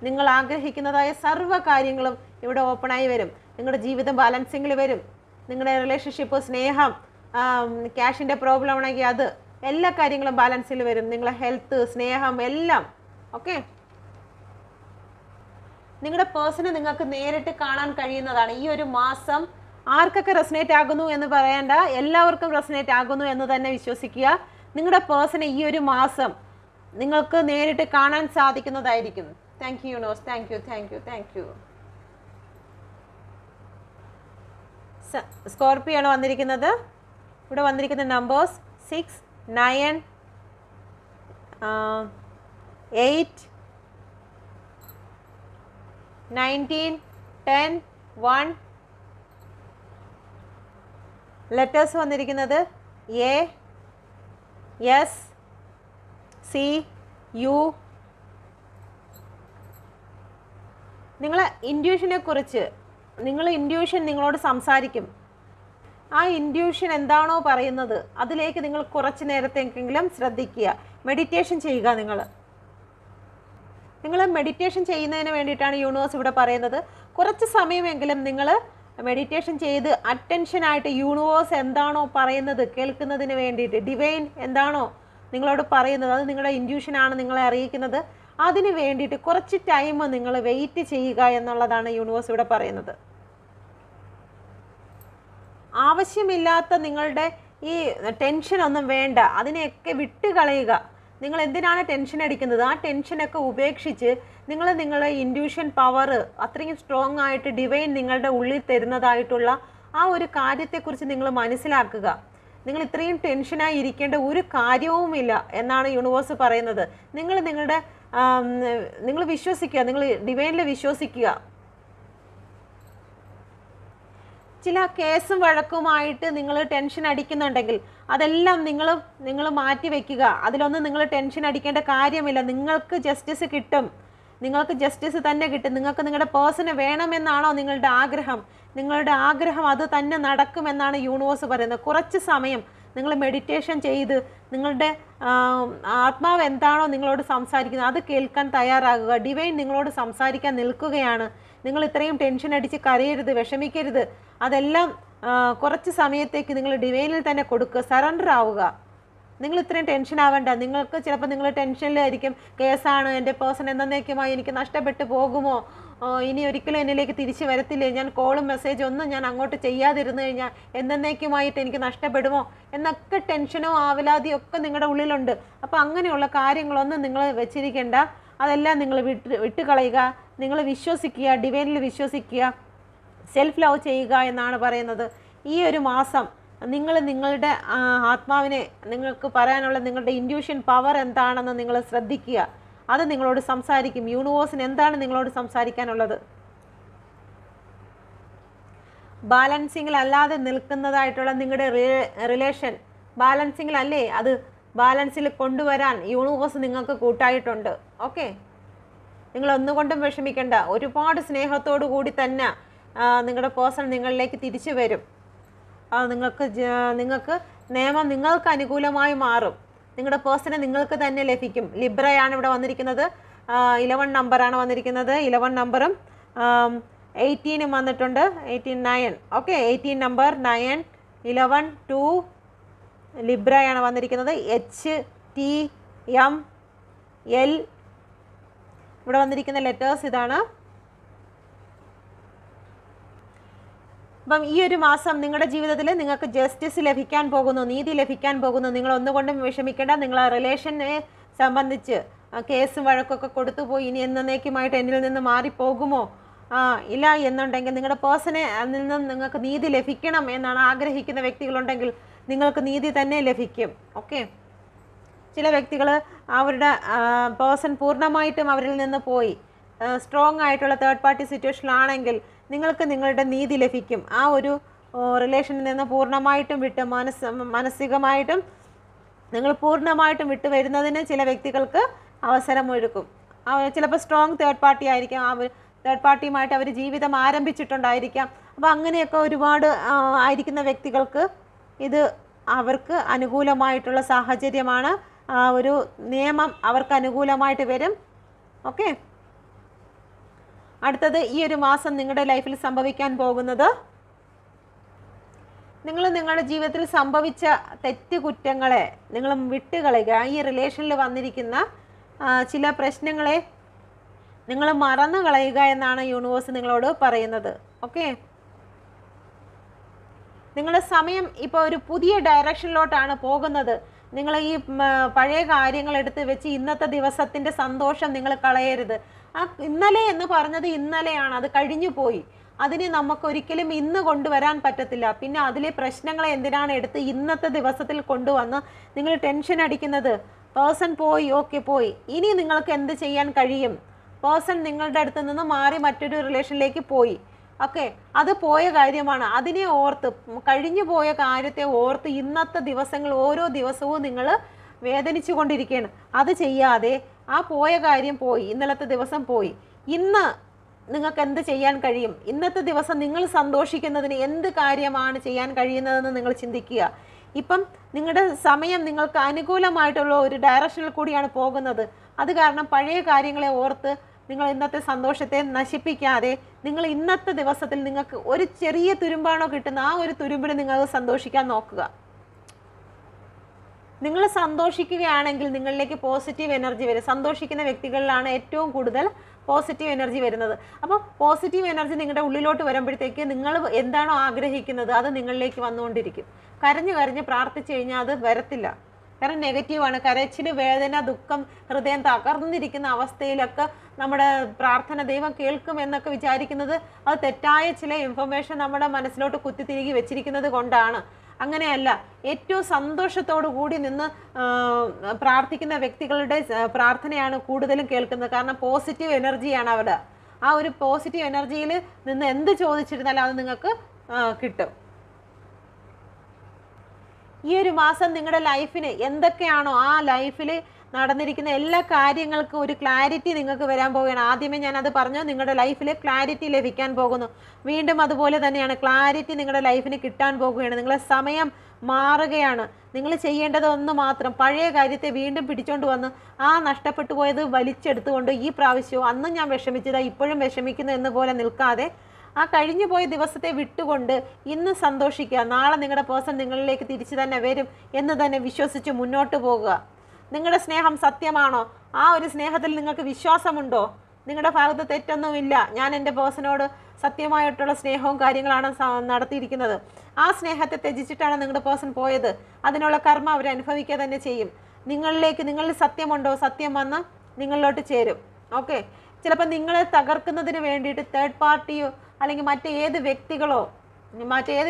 നിങ്ങൾ ആഗ്രഹിക്കുന്നതായ സർവ്വ കാര്യങ്ങളും ഇവിടെ ഓപ്പണായി വരും. നിങ്ങളുടെ ജീവിതം ബാലൻസിങ്ങിൽ വരും. നിങ്ങളുടെ റിലേഷൻഷിപ്പ്, സ്നേഹം, ക്യാഷിൻ്റെ പ്രോബ്ലം ആണെങ്കിൽ അത് എല്ലാ കാര്യങ്ങളും ബാലൻസിൽ വരും. നിങ്ങളുടെ ഹെൽത്ത്, സ്നേഹം എല്ലാം. ഓക്കെ, നിങ്ങളുടെ പേഴ്സണെ നിങ്ങൾക്ക് നേരിട്ട് കാണാൻ കഴിയുന്നതാണ് ഈ ഒരു മാസം. ആർക്കൊക്കെ റെസനേറ്റ് ആകുന്നു എന്ന് പറയേണ്ട, എല്ലാവർക്കും റെസനേറ്റ് ആകുന്നു എന്ന് തന്നെ വിശ്വസിക്കുക. നിങ്ങളുടെ പേഴ്സണെ ഈ ഒരു മാസം നിങ്ങൾക്ക് നേരിട്ട് കാണാൻ സാധിക്കുന്നതായിരിക്കും. Thank you universe, thank you, thank you, thank you. Scorpio ആണ് വന്നിരിക്കുന്നത്. ഇവിടെ വന്നിരിക്കുന്ന നമ്പേഴ്സ് 6, 9, 8, 19, 10, 1. ലെറ്റേഴ്സ് വന്നിരിക്കുന്നത് A, S, C, U. നിങ്ങളെ ഇൻഡ്യൂഷനെ കുറിച്ച് ഇൻഡ്യൂഷൻ നിങ്ങളോട് സംസാരിക്കും. ആ ഇൻഡ്യൂഷൻ എന്താണോ പറയുന്നത് അതിലേക്ക് നിങ്ങൾ കുറച്ച് നേരത്തേക്കെങ്കിലും ശ്രദ്ധിക്കുക. മെഡിറ്റേഷൻ ചെയ്യുക. നിങ്ങൾ മെഡിറ്റേഷൻ ചെയ്യുന്നതിന് വേണ്ടിയിട്ടാണ് യൂണിവേഴ്സ് ഇവിടെ പറയുന്നത്. കുറച്ച് സമയമെങ്കിലും നിങ്ങൾ മെഡിറ്റേഷൻ ചെയ്ത് അറ്റൻഷനായിട്ട് യൂണിവേഴ്സ് എന്താണോ പറയുന്നത് കേൾക്കുന്നതിന് വേണ്ടിയിട്ട്, ഡിവൈൻ എന്താണോ നിങ്ങളോട് പറയുന്നത്, അത് നിങ്ങളുടെ ഇൻഡ്യൂഷനാണ് നിങ്ങളെ അറിയിക്കുന്നത്. അതിന് വേണ്ടിയിട്ട് കുറച്ച് ടൈം നിങ്ങൾ വെയിറ്റ് ചെയ്യുക എന്നുള്ളതാണ് യൂണിവേഴ്സ് ഇവിടെ പറയുന്നത്. ആവശ്യമില്ലാത്ത നിങ്ങളുടെ ഈ ടെൻഷനൊന്നും വേണ്ട, അതിനെയൊക്കെ വിട്ടുകളയുക. നിങ്ങൾ എന്തിനാണ് ടെൻഷൻ അടിക്കുന്നത്? ആ ടെൻഷനൊക്കെ ഉപേക്ഷിച്ച് നിങ്ങളുടെ ഇൻഡ്യൂഷൻ പവർ അത്രയും സ്ട്രോങ് ആയിട്ട് ഡിവൈൻ നിങ്ങളുടെ ഉള്ളിൽ തരുന്നതായിട്ടുള്ള ആ ഒരു കാര്യത്തെക്കുറിച്ച് നിങ്ങൾ മനസ്സിലാക്കുക. നിങ്ങൾ ഇത്രയും ടെൻഷനായി ഇരിക്കേണ്ട ഒരു കാര്യവുമില്ല എന്നാണ് യൂണിവേഴ്സ് പറയുന്നത്. നിങ്ങൾ വിശ്വസിക്കുക, നിങ്ങൾ ഡിവൈനിൽ വിശ്വസിക്കുക. ചില കേസും വഴക്കുമായിട്ട് നിങ്ങൾ ടെൻഷൻ അടിക്കുന്നുണ്ടെങ്കിൽ അതെല്ലാം നിങ്ങൾ മാറ്റി വയ്ക്കുക. അതിലൊന്നും നിങ്ങൾ ടെൻഷൻ അടിക്കേണ്ട കാര്യമില്ല. നിങ്ങൾക്ക് ജസ്റ്റിസ് കിട്ടും, നിങ്ങൾക്ക് ജസ്റ്റിസ് തന്നെ കിട്ടും. നിങ്ങൾക്ക് നിങ്ങളുടെ പേഴ്സണെ വേണമെന്നാണോ നിങ്ങളുടെ ആഗ്രഹം അത് തന്നെ നടക്കുമെന്നാണ് യൂണിവേഴ്സ് പറയുന്നത്. കുറച്ച് സമയം നിങ്ങൾ മെഡിറ്റേഷൻ ചെയ്ത് നിങ്ങളുടെ ആത്മാവ് എന്താണോ നിങ്ങളോട് സംസാരിക്കുന്നത് അത് കേൾക്കാൻ തയ്യാറാകുക. ഡിവൈൻ നിങ്ങളോട് സംസാരിക്കാൻ നിൽക്കുകയാണ്. നിങ്ങൾ ഇത്രയും ടെൻഷൻ അടിച്ച് കരയരുത്, വിഷമിക്കരുത്. അതെല്ലാം കുറച്ച് സമയത്തേക്ക് നിങ്ങൾ ഡിവൈനിൽ തന്നെ കൊടുക്കുക, സറണ്ടർ ആവുക. നിങ്ങൾ ഇത്രയും ടെൻഷൻ ആവേണ്ട. നിങ്ങൾക്ക് ചിലപ്പോൾ നിങ്ങൾ ടെൻഷനിലായിരിക്കും, കേസാണ്, എൻ്റെ പേഴ്സൺ എന്നേക്കുമായി എനിക്ക് നഷ്ടപ്പെട്ടു പോകുമോ, ഇനി ഒരിക്കലും എന്നിലേക്ക് തിരിച്ചു വരത്തില്ലേ, ഞാൻ കോളും മെസ്സേജ് ഒന്നും ഞാൻ അങ്ങോട്ട് ചെയ്യാതിരുന്നു കഴിഞ്ഞാൽ എന്നേക്കുമായിട്ട് എനിക്ക് നഷ്ടപ്പെടുമോ എന്നൊക്കെ ടെൻഷനോ ആവലാതിയോ ഒക്കെ നിങ്ങളുടെ ഉള്ളിലുണ്ട്. അപ്പോൾ അങ്ങനെയുള്ള കാര്യങ്ങളൊന്നും നിങ്ങൾ വെച്ചിരിക്കേണ്ട. അതെല്ലാം നിങ്ങൾ വിട്ടുകളയുക. നിങ്ങൾ വിശ്വസിക്കുക, ഡിവൈനിൽ വിശ്വസിക്കുക, സെൽഫ് ലവ് ചെയ്യുക എന്നാണ് പറയുന്നത്. ഈ ഒരു മാസം നിങ്ങളുടെ ആത്മാവിനെ, നിങ്ങൾക്ക് പറയാനുള്ള നിങ്ങളുടെ ഇൻറ്റ്യൂഷൻ പവർ എന്താണെന്ന് നിങ്ങൾ ശ്രദ്ധിക്കുക. അത് നിങ്ങളോട് സംസാരിക്കും. യൂണിവേഴ്സിന് എന്താണ് നിങ്ങളോട് സംസാരിക്കാനുള്ളത്? ബാലൻസിങ്ങിൽ അല്ലാതെ നിൽക്കുന്നതായിട്ടുള്ള നിങ്ങളുടെ റിലേഷൻ ബാലൻസിങ്ങിലല്ലേ, അത് ബാലൻസിൽ കൊണ്ടുവരാൻ യൂണിവേഴ്സ് നിങ്ങൾക്ക് കൂട്ടായിട്ടുണ്ട്. ഓക്കെ, നിങ്ങൾ ഒന്നുകൊണ്ടും വിഷമിക്കേണ്ട. ഒരുപാട് സ്നേഹത്തോടു കൂടി തന്നെ നിങ്ങളുടെ പേഴ്സൺ നിങ്ങളിലേക്ക് തിരിച്ചു വരും. നിങ്ങൾക്ക് നിയമം നിങ്ങൾക്ക് അനുകൂലമായി മാറും. നിങ്ങളുടെ പേഴ്സണെ നിങ്ങൾക്ക് തന്നെ ലഭിക്കും. ലിബ്രയാണ് ഇവിടെ വന്നിരിക്കുന്നത്. 11 നമ്പറാണ് വന്നിരിക്കുന്നത്. 11 നമ്പറും 18 വന്നിട്ടുണ്ട്. 9. ഓക്കെ, 18 നമ്പർ 9 11 2 ലിബ്രയാണ് വന്നിരിക്കുന്നത്. HTML ഇവിടെ വന്നിരിക്കുന്ന ലെറ്റേഴ്സ് ഇതാണ്. അപ്പം ഈ ഒരു മാസം നിങ്ങളുടെ ജീവിതത്തിൽ നിങ്ങൾക്ക് ജസ്റ്റിസ് ലഭിക്കാൻ പോകുന്നു, നീതി ലഭിക്കാൻ പോകുന്നു. നിങ്ങൾ ഒന്നുകൊണ്ടും വിഷമിക്കേണ്ട. നിങ്ങൾ ആ റിലേഷനെ സംബന്ധിച്ച് കേസും വഴക്കൊക്കെ കൊടുത്തുപോയി ഇനി എന്നേക്കുമായിട്ട് എന്നിൽ നിന്ന് മാറിപ്പോകുമോ ഇല്ല എന്നുണ്ടെങ്കിൽ നിങ്ങളുടെ പേഴ്സണെ അതിൽ നിന്നും നിങ്ങൾക്ക് നീതി ലഭിക്കണം എന്നാണ് ആഗ്രഹിക്കുന്ന വ്യക്തികളുണ്ടെങ്കിൽ നിങ്ങൾക്ക് നീതി തന്നെ ലഭിക്കും. ഓക്കെ, ചില വ്യക്തികൾ അവരുടെ പേഴ്സൺ പൂർണ്ണമായിട്ടും അവരിൽ നിന്ന് പോയി സ്ട്രോങ് ആയിട്ടുള്ള തേർഡ് പാർട്ടി സിറ്റുവേഷനിലാണെങ്കിൽ നിങ്ങൾക്ക് നിങ്ങളുടെ നീതി ലഭിക്കും. ആ ഒരു റിലേഷനിൽ നിന്ന് പൂർണ്ണമായിട്ടും വിട്ട് മാനസികമായിട്ടും നിങ്ങൾ പൂർണ്ണമായിട്ടും വിട്ട് വരുന്നതിന് ചില വ്യക്തികൾക്ക് അവസരമൊരുക്കും. ചിലപ്പോൾ സ്ട്രോങ് തേർഡ് പാർട്ടി ആയിരിക്കാം, തേർഡ് പാർട്ടിയുമായിട്ട് അവർ ജീവിതം ആരംഭിച്ചിട്ടുണ്ടായിരിക്കാം. അപ്പോൾ അങ്ങനെയൊക്കെ ഒരുപാട് ആയിരിക്കുന്ന വ്യക്തികൾക്ക് ഇത് അവർക്ക് അനുകൂലമായിട്ടുള്ള സാഹചര്യമാണ്. ഒരു നിയമം അവർക്ക് അനുകൂലമായിട്ട് വരും. ഓക്കെ, അടുത്തത് ഈ ഒരു മാസം നിങ്ങളുടെ ലൈഫിൽ സംഭവിക്കാൻ പോകുന്നത്, നിങ്ങൾ നിങ്ങളുടെ ജീവിതത്തിൽ സംഭവിച്ച തെറ്റുകുറ്റങ്ങളെ നിങ്ങൾ വിട്ടുകളയുക. ഈ റിലേഷനിൽ വന്നിരിക്കുന്ന ചില പ്രശ്നങ്ങളെ നിങ്ങൾ മറന്നു കളയുക എന്നാണ് യൂണിവേഴ്സ് നിങ്ങളോട് പറയുന്നത്. ഓക്കെ, നിങ്ങളുടെ സമയം ഇപ്പോൾ ഒരു പുതിയ ഡയറക്ഷനിലോട്ടാണ് പോകുന്നത്. നിങ്ങൾ ഈ പഴയ കാര്യങ്ങൾ എടുത്ത് വെച്ച് ഇന്നത്തെ ദിവസത്തിൻ്റെ സന്തോഷം നിങ്ങൾ കളയരുത്. ഇന്നലെ എന്ന് പറഞ്ഞത് ഇന്നലെയാണ്, അത് കഴിഞ്ഞു പോയി. അതിനെ നമുക്കൊരിക്കലും ഇന്ന് കൊണ്ടുവരാൻ പറ്റത്തില്ല. പിന്നെ അതിലെ പ്രശ്നങ്ങളെ എന്തിനാണ് എടുത്ത് ഇന്നത്തെ ദിവസത്തിൽ കൊണ്ടുവന്ന് നിങ്ങൾ ടെൻഷൻ അടിക്കുന്നത്? പേഴ്സൺ പോയി, ഓക്കെ പോയി. ഇനി നിങ്ങൾക്ക് എന്ത് ചെയ്യാൻ കഴിയും? പേഴ്സൺ നിങ്ങളുടെ അടുത്ത് നിന്ന് മാറി മറ്റൊരു റിലേഷനിലേക്ക് പോയി. ഓക്കെ, അത് പോയ കാര്യമാണ്. അതിനെ ഓർത്ത്, കഴിഞ്ഞു പോയ കാര്യത്തെ ഓർത്ത് ഇന്നത്തെ ദിവസങ്ങൾ ഓരോ ദിവസവും നിങ്ങൾ വേദനിച്ചു കൊണ്ടിരിക്കുകയാണ്. അത് ചെയ്യാതെ ആ പോയ കാര്യം പോയി, ഇന്നലത്തെ ദിവസം പോയി. ഇന്ന് നിങ്ങൾക്ക് എന്ത് ചെയ്യാൻ കഴിയും? ഇന്നത്തെ ദിവസം നിങ്ങൾ സന്തോഷിക്കുന്നതിന് എന്ത് കാര്യമാണ് ചെയ്യാൻ കഴിയുന്നതെന്ന് നിങ്ങൾ ചിന്തിക്കുക. ഇപ്പം നിങ്ങളുടെ സമയം നിങ്ങൾക്ക് അനുകൂലമായിട്ടുള്ള ഒരു ഡയറക്ഷനിൽ കൂടിയാണ് പോകുന്നത്. അത് കാരണം പഴയ കാര്യങ്ങളെ ഓർത്ത് നിങ്ങൾ ഇന്നത്തെ സന്തോഷത്തെ നശിപ്പിക്കാതെ നിങ്ങൾ ഇന്നത്തെ ദിവസത്തിൽ നിങ്ങൾക്ക് ഒരു ചെറിയ തുരുമ്പാണോ കിട്ടുന്ന ആ ഒരു തുരുമ്പിന് നിങ്ങൾക്ക് സന്തോഷിക്കാൻ നോക്കുക. നിങ്ങൾ സന്തോഷിക്കുകയാണെങ്കിൽ നിങ്ങളിലേക്ക് പോസിറ്റീവ് എനർജി വരും. സന്തോഷിക്കുന്ന വ്യക്തികളിലാണ് ഏറ്റവും കൂടുതൽ പോസിറ്റീവ് എനർജി വരുന്നത്. അപ്പോൾ പോസിറ്റീവ് എനർജി നിങ്ങളുടെ ഉള്ളിലോട്ട് വരുമ്പോഴത്തേക്ക് നിങ്ങൾ എന്താണോ ആഗ്രഹിക്കുന്നത് അത് നിങ്ങളിലേക്ക് വന്നുകൊണ്ടിരിക്കും. കരഞ്ഞ് പ്രാർത്ഥിച്ചു കഴിഞ്ഞാൽ അത് വരത്തില്ല. കാരണം നെഗറ്റീവാണ്. കരച്ചിൽ, വേദന, ദുഃഖം, ഹൃദയം തകർന്നിരിക്കുന്ന അവസ്ഥയിലൊക്കെ നമ്മുടെ പ്രാർത്ഥന ദൈവം കേൾക്കും എന്നൊക്കെ വിചാരിക്കുന്നത് അത് തെറ്റായ ചില ഇൻഫർമേഷൻ നമ്മുടെ മനസ്സിലോട്ട് കുത്തിത്തിരികി വെച്ചിരിക്കുന്നത് കൊണ്ടാണ്. അങ്ങനെയല്ല, ഏറ്റവും സന്തോഷത്തോടു കൂടി നിന്ന് പ്രാർത്ഥിക്കുന്ന വ്യക്തികളുടെ പ്രാർത്ഥനയാണ് കൂടുതലും കേൾക്കുന്നത്. കാരണം പോസിറ്റീവ് എനർജിയാണ് അവിടെ. ആ ഒരു പോസിറ്റീവ് എനർജിയിൽ നിന്ന് എന്ത് ചോദിച്ചിരുന്നാലും അത് നിങ്ങൾക്ക് കിട്ടും. ഈ ഒരു മാസം നിങ്ങളുടെ ലൈഫിന് എന്തൊക്കെയാണോ ആ ലൈഫിൽ നടന്നിരിക്കുന്ന എല്ലാ കാര്യങ്ങൾക്കും ഒരു ക്ലാരിറ്റി നിങ്ങൾക്ക് വരാൻ പോവുകയാണ്. ആദ്യമേ ഞാനത് പറഞ്ഞു, നിങ്ങളുടെ ലൈഫിൽ ക്ലാരിറ്റി ലഭിക്കാൻ പോകുന്നു. വീണ്ടും അതുപോലെ തന്നെയാണ്, ക്ലാരിറ്റി നിങ്ങളുടെ ലൈഫിന് കിട്ടാൻ പോകുകയാണ്. നിങ്ങളുടെ സമയം മാറുകയാണ്. നിങ്ങൾ ചെയ്യേണ്ടത് ഒന്ന് മാത്രം, പഴയ കാര്യത്തെ വീണ്ടും പിടിച്ചോണ്ട് വന്ന് ആ നഷ്ടപ്പെട്ടു പോയത് വലിച്ചെടുത്തുകൊണ്ട് ഈ പ്രാവശ്യവും അന്നും ഞാൻ വിഷമിച്ചതാ ഇപ്പോഴും വിഷമിക്കുന്നു എന്ന് പോലെ നിൽക്കാതെ ആ കഴിഞ്ഞു പോയ ദിവസത്തെ വിട്ടുകൊണ്ട് ഇന്ന് സന്തോഷിക്കുക. നാളെ നിങ്ങളുടെ പേഴ്സൺ നിങ്ങളിലേക്ക് തിരിച്ചു തന്നെ വരും എന്ന് തന്നെ വിശ്വസിച്ച് മുന്നോട്ട് പോകുക. നിങ്ങളുടെ സ്നേഹം സത്യമാണോ? ആ ഒരു സ്നേഹത്തിൽ നിങ്ങൾക്ക് വിശ്വാസമുണ്ടോ? നിങ്ങളുടെ ഭാഗത്ത് തെറ്റൊന്നുമില്ല. ഞാൻ എൻ്റെ പേഴ്സണോട് സത്യമായിട്ടുള്ള സ്നേഹവും കാര്യങ്ങളാണ് നടത്തിയിരിക്കുന്നത്. ആ സ്നേഹത്തെ ത്യജിച്ചിട്ടാണ് നിങ്ങളുടെ പേഴ്സൺ പോയത്. അതിനുള്ള കർമ്മ അവർ അനുഭവിക്കുക തന്നെ ചെയ്യും. നിങ്ങളിൽ സത്യമുണ്ടോ? സത്യം വന്ന് നിങ്ങളിലോട്ട് ചേരും. ഓക്കെ. ചിലപ്പോൾ നിങ്ങളെ തകർക്കുന്നതിന് വേണ്ടിയിട്ട് തേർഡ് പാർട്ടിയോ അല്ലെങ്കിൽ മറ്റേത്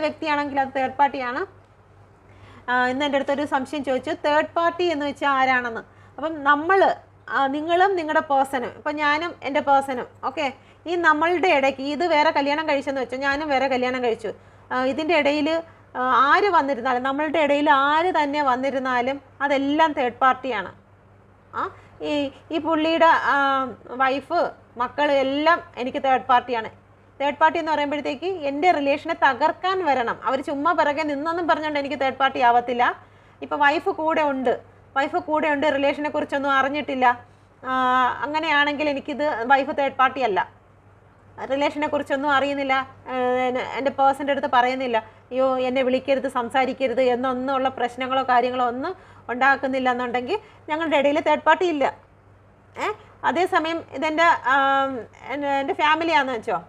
വ്യക്തിയാണെങ്കിൽ അത് തേർഡ് പാർട്ടിയാണ്. ഇന്ന് എൻ്റെ അടുത്തൊരു സംശയം ചോദിച്ചു, തേർഡ് പാർട്ടി എന്ന് വെച്ചാൽ ആരാണെന്ന്. അപ്പം നിങ്ങളും നിങ്ങളുടെ പേഴ്സണും, ഇപ്പം ഞാനും എൻ്റെ പേഴ്സണും, ഓക്കെ, ഈ നമ്മളുടെ ഇടയ്ക്ക് ഇത് വേറെ കല്യാണം കഴിച്ചെന്ന് വെച്ചാൽ ഞാനും വേറെ കല്യാണം കഴിച്ചു. ഇതിൻ്റെ ഇടയിൽ ആര് വന്നിരുന്നാലും, നമ്മളുടെ ഇടയിൽ ആര് തന്നെ വന്നിരുന്നാലും അതെല്ലാം തേർഡ് പാർട്ടിയാണ്. ഈ പുള്ളിയുടെ വൈഫ്, മക്കൾ എല്ലാം എനിക്ക് തേർഡ് പാർട്ടിയാണ്. തേർഡ് പാർട്ടി എന്ന് പറയുമ്പോഴത്തേക്ക് എൻ്റെ റിലേഷനെ തകർക്കാൻ വരണം. അവർ ചുമ്മാ പിറകെ നിന്നൊന്നും പറഞ്ഞുകൊണ്ട് എനിക്ക് തേർഡ് പാർട്ടി ആവത്തില്ല. ഇപ്പോൾ വൈഫ് കൂടെ ഉണ്ട്, റിലേഷനെ കുറിച്ചൊന്നും അറിഞ്ഞിട്ടില്ല, അങ്ങനെയാണെങ്കിൽ എനിക്കിത് വൈഫ് തേർഡ് പാർട്ടി അല്ല. റിലേഷനെ കുറിച്ചൊന്നും അറിയുന്നില്ല, എൻ്റെ പേഴ്സൻ്റെ അടുത്ത് പറയുന്നില്ല, അയ്യോ എന്നെ വിളിക്കരുത്, സംസാരിക്കരുത് എന്നൊന്നുള്ള പ്രശ്നങ്ങളോ കാര്യങ്ങളോ ഒന്നും ഉണ്ടാക്കുന്നില്ല എന്നുണ്ടെങ്കിൽ ഞങ്ങളുടെ ഇടയിൽ തേർഡ് പാർട്ടി ഇല്ല. അതേസമയം എൻ്റെ ഫാമിലിയാണെന്ന് വെച്ചോ,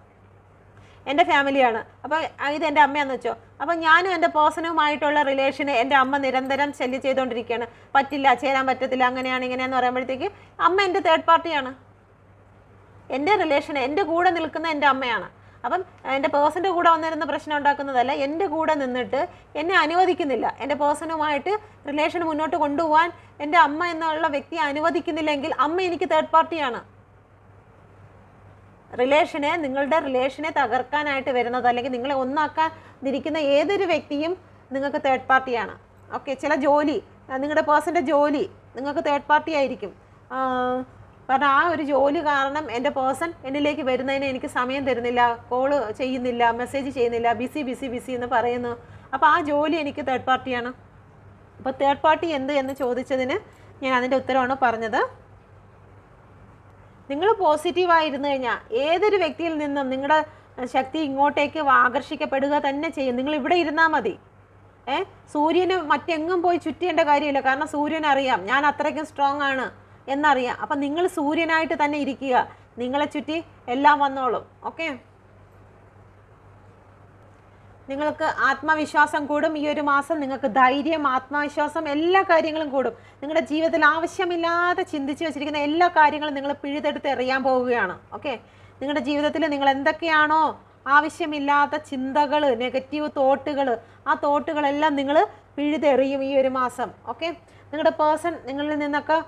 എൻ്റെ ഫാമിലിയാണ്, അപ്പോൾ ഇതെൻ്റെ അമ്മയാണെന്ന് വെച്ചോ, അപ്പോൾ ഞാനും എൻ്റെ പേഴ്സണുമായിട്ടുള്ള റിലേഷന് എൻ്റെ അമ്മ നിരന്തരം ശല്യം ചെയ്തുകൊണ്ടിരിക്കുകയാണ്, പറ്റില്ല, ചേരാൻ പറ്റത്തില്ല, അങ്ങനെയാണ് ഇങ്ങനെയാണെന്ന് പറയുമ്പോഴത്തേക്ക് അമ്മ എൻ്റെ തേർഡ് പാർട്ടിയാണ്. എൻ്റെ റിലേഷന് എൻ്റെ കൂടെ നിൽക്കുന്ന എൻ്റെ അമ്മയാണ്. അപ്പം എൻ്റെ പേഴ്സൻ്റെ കൂടെ വന്നിരുന്ന പ്രശ്നം ഉണ്ടാക്കുന്നതല്ല, എൻ്റെ കൂടെ നിന്നിട്ട് എന്നെ അനുവദിക്കുന്നില്ല, എൻ്റെ പേഴ്സണുമായിട്ട് റിലേഷൻ മുന്നോട്ട് കൊണ്ടുപോകാൻ എൻ്റെ അമ്മ എന്നുള്ള വ്യക്തിയെ അനുവദിക്കുന്നില്ലെങ്കിൽ അമ്മ എനിക്ക് തേർഡ് പാർട്ടിയാണ്. നിങ്ങളുടെ റിലേഷനെ തകർക്കാനായിട്ട് വരുന്നത് അല്ലെങ്കിൽ നിങ്ങളെ ഒന്നാക്കാതിരിക്കുന്ന ഏതൊരു വ്യക്തിയും നിങ്ങൾക്ക് തേർഡ് പാർട്ടിയാണ്. ഓക്കെ. ചില ജോലി, നിങ്ങളുടെ പേഴ്സൻ്റെ ജോലി നിങ്ങൾക്ക് തേർഡ് പാർട്ടി ആയിരിക്കും. കാരണം ആ ഒരു ജോലി കാരണം എൻ്റെ പേഴ്സൺ എന്നിലേക്ക് വരുന്നതിന് എനിക്ക് സമയം തരുന്നില്ല, കോള് ചെയ്യുന്നില്ല, മെസ്സേജ് ചെയ്യുന്നില്ല, ബിസി എന്ന് പറയുന്നു. അപ്പോൾ ആ ജോലി എനിക്ക് തേർഡ് പാർട്ടിയാണ്. അപ്പോൾ തേർഡ് പാർട്ടി എന്ന് ചോദിച്ചതിന് ഞാൻ അതിൻ്റെ ഉത്തരവാണ് പറഞ്ഞത്. നിങ്ങൾ പോസിറ്റീവായിരുന്നു കഴിഞ്ഞാൽ ഏതൊരു വ്യക്തിയിൽ നിന്നും നിങ്ങളുടെ ശക്തി ഇങ്ങോട്ടേക്ക് ആകർഷിക്കപ്പെടുക തന്നെ ചെയ്യും. നിങ്ങൾ ഇവിടെ ഇരുന്നാൽ മതി. സൂര്യന് മറ്റെങ്ങും പോയി ചുറ്റേണ്ട കാര്യമില്ല. കാരണം സൂര്യൻ അറിയാം ഞാൻ അത്രയ്ക്കും സ്ട്രോങ് ആണ് എന്നറിയാം. അപ്പം നിങ്ങൾ സൂര്യനായിട്ട് തന്നെ ഇരിക്കുക, നിങ്ങളെ ചുറ്റി എല്ലാം വന്നോളും. ഓക്കെ. നിങ്ങൾക്ക് ആത്മവിശ്വാസം കൂടും. ഈ ഒരു മാസം നിങ്ങൾക്ക് ധൈര്യം, ആത്മവിശ്വാസം, എല്ലാ കാര്യങ്ങളും കൂടും. നിങ്ങളുടെ ജീവിതത്തിൽ ആവശ്യമില്ലാതെ ചിന്തിച്ച് വെച്ചിരിക്കുന്ന എല്ലാ കാര്യങ്ങളും നിങ്ങൾ പിഴുതെടുത്ത് എറിയാൻ പോവുകയാണ്. ഓക്കെ. നിങ്ങളുടെ ജീവിതത്തിൽ നിങ്ങൾ എന്തൊക്കെയാണോ ആവശ്യമില്ലാത്ത ചിന്തകൾ, നെഗറ്റീവ് തോട്ടുകൾ, ആ തോട്ടുകളെല്ലാം നിങ്ങൾ പിഴുതെറിയും ഈ ഒരു മാസം. ഓക്കെ. നിങ്ങളുടെ പേഴ്സൺ നിങ്ങളിൽ നിന്നൊക്കെ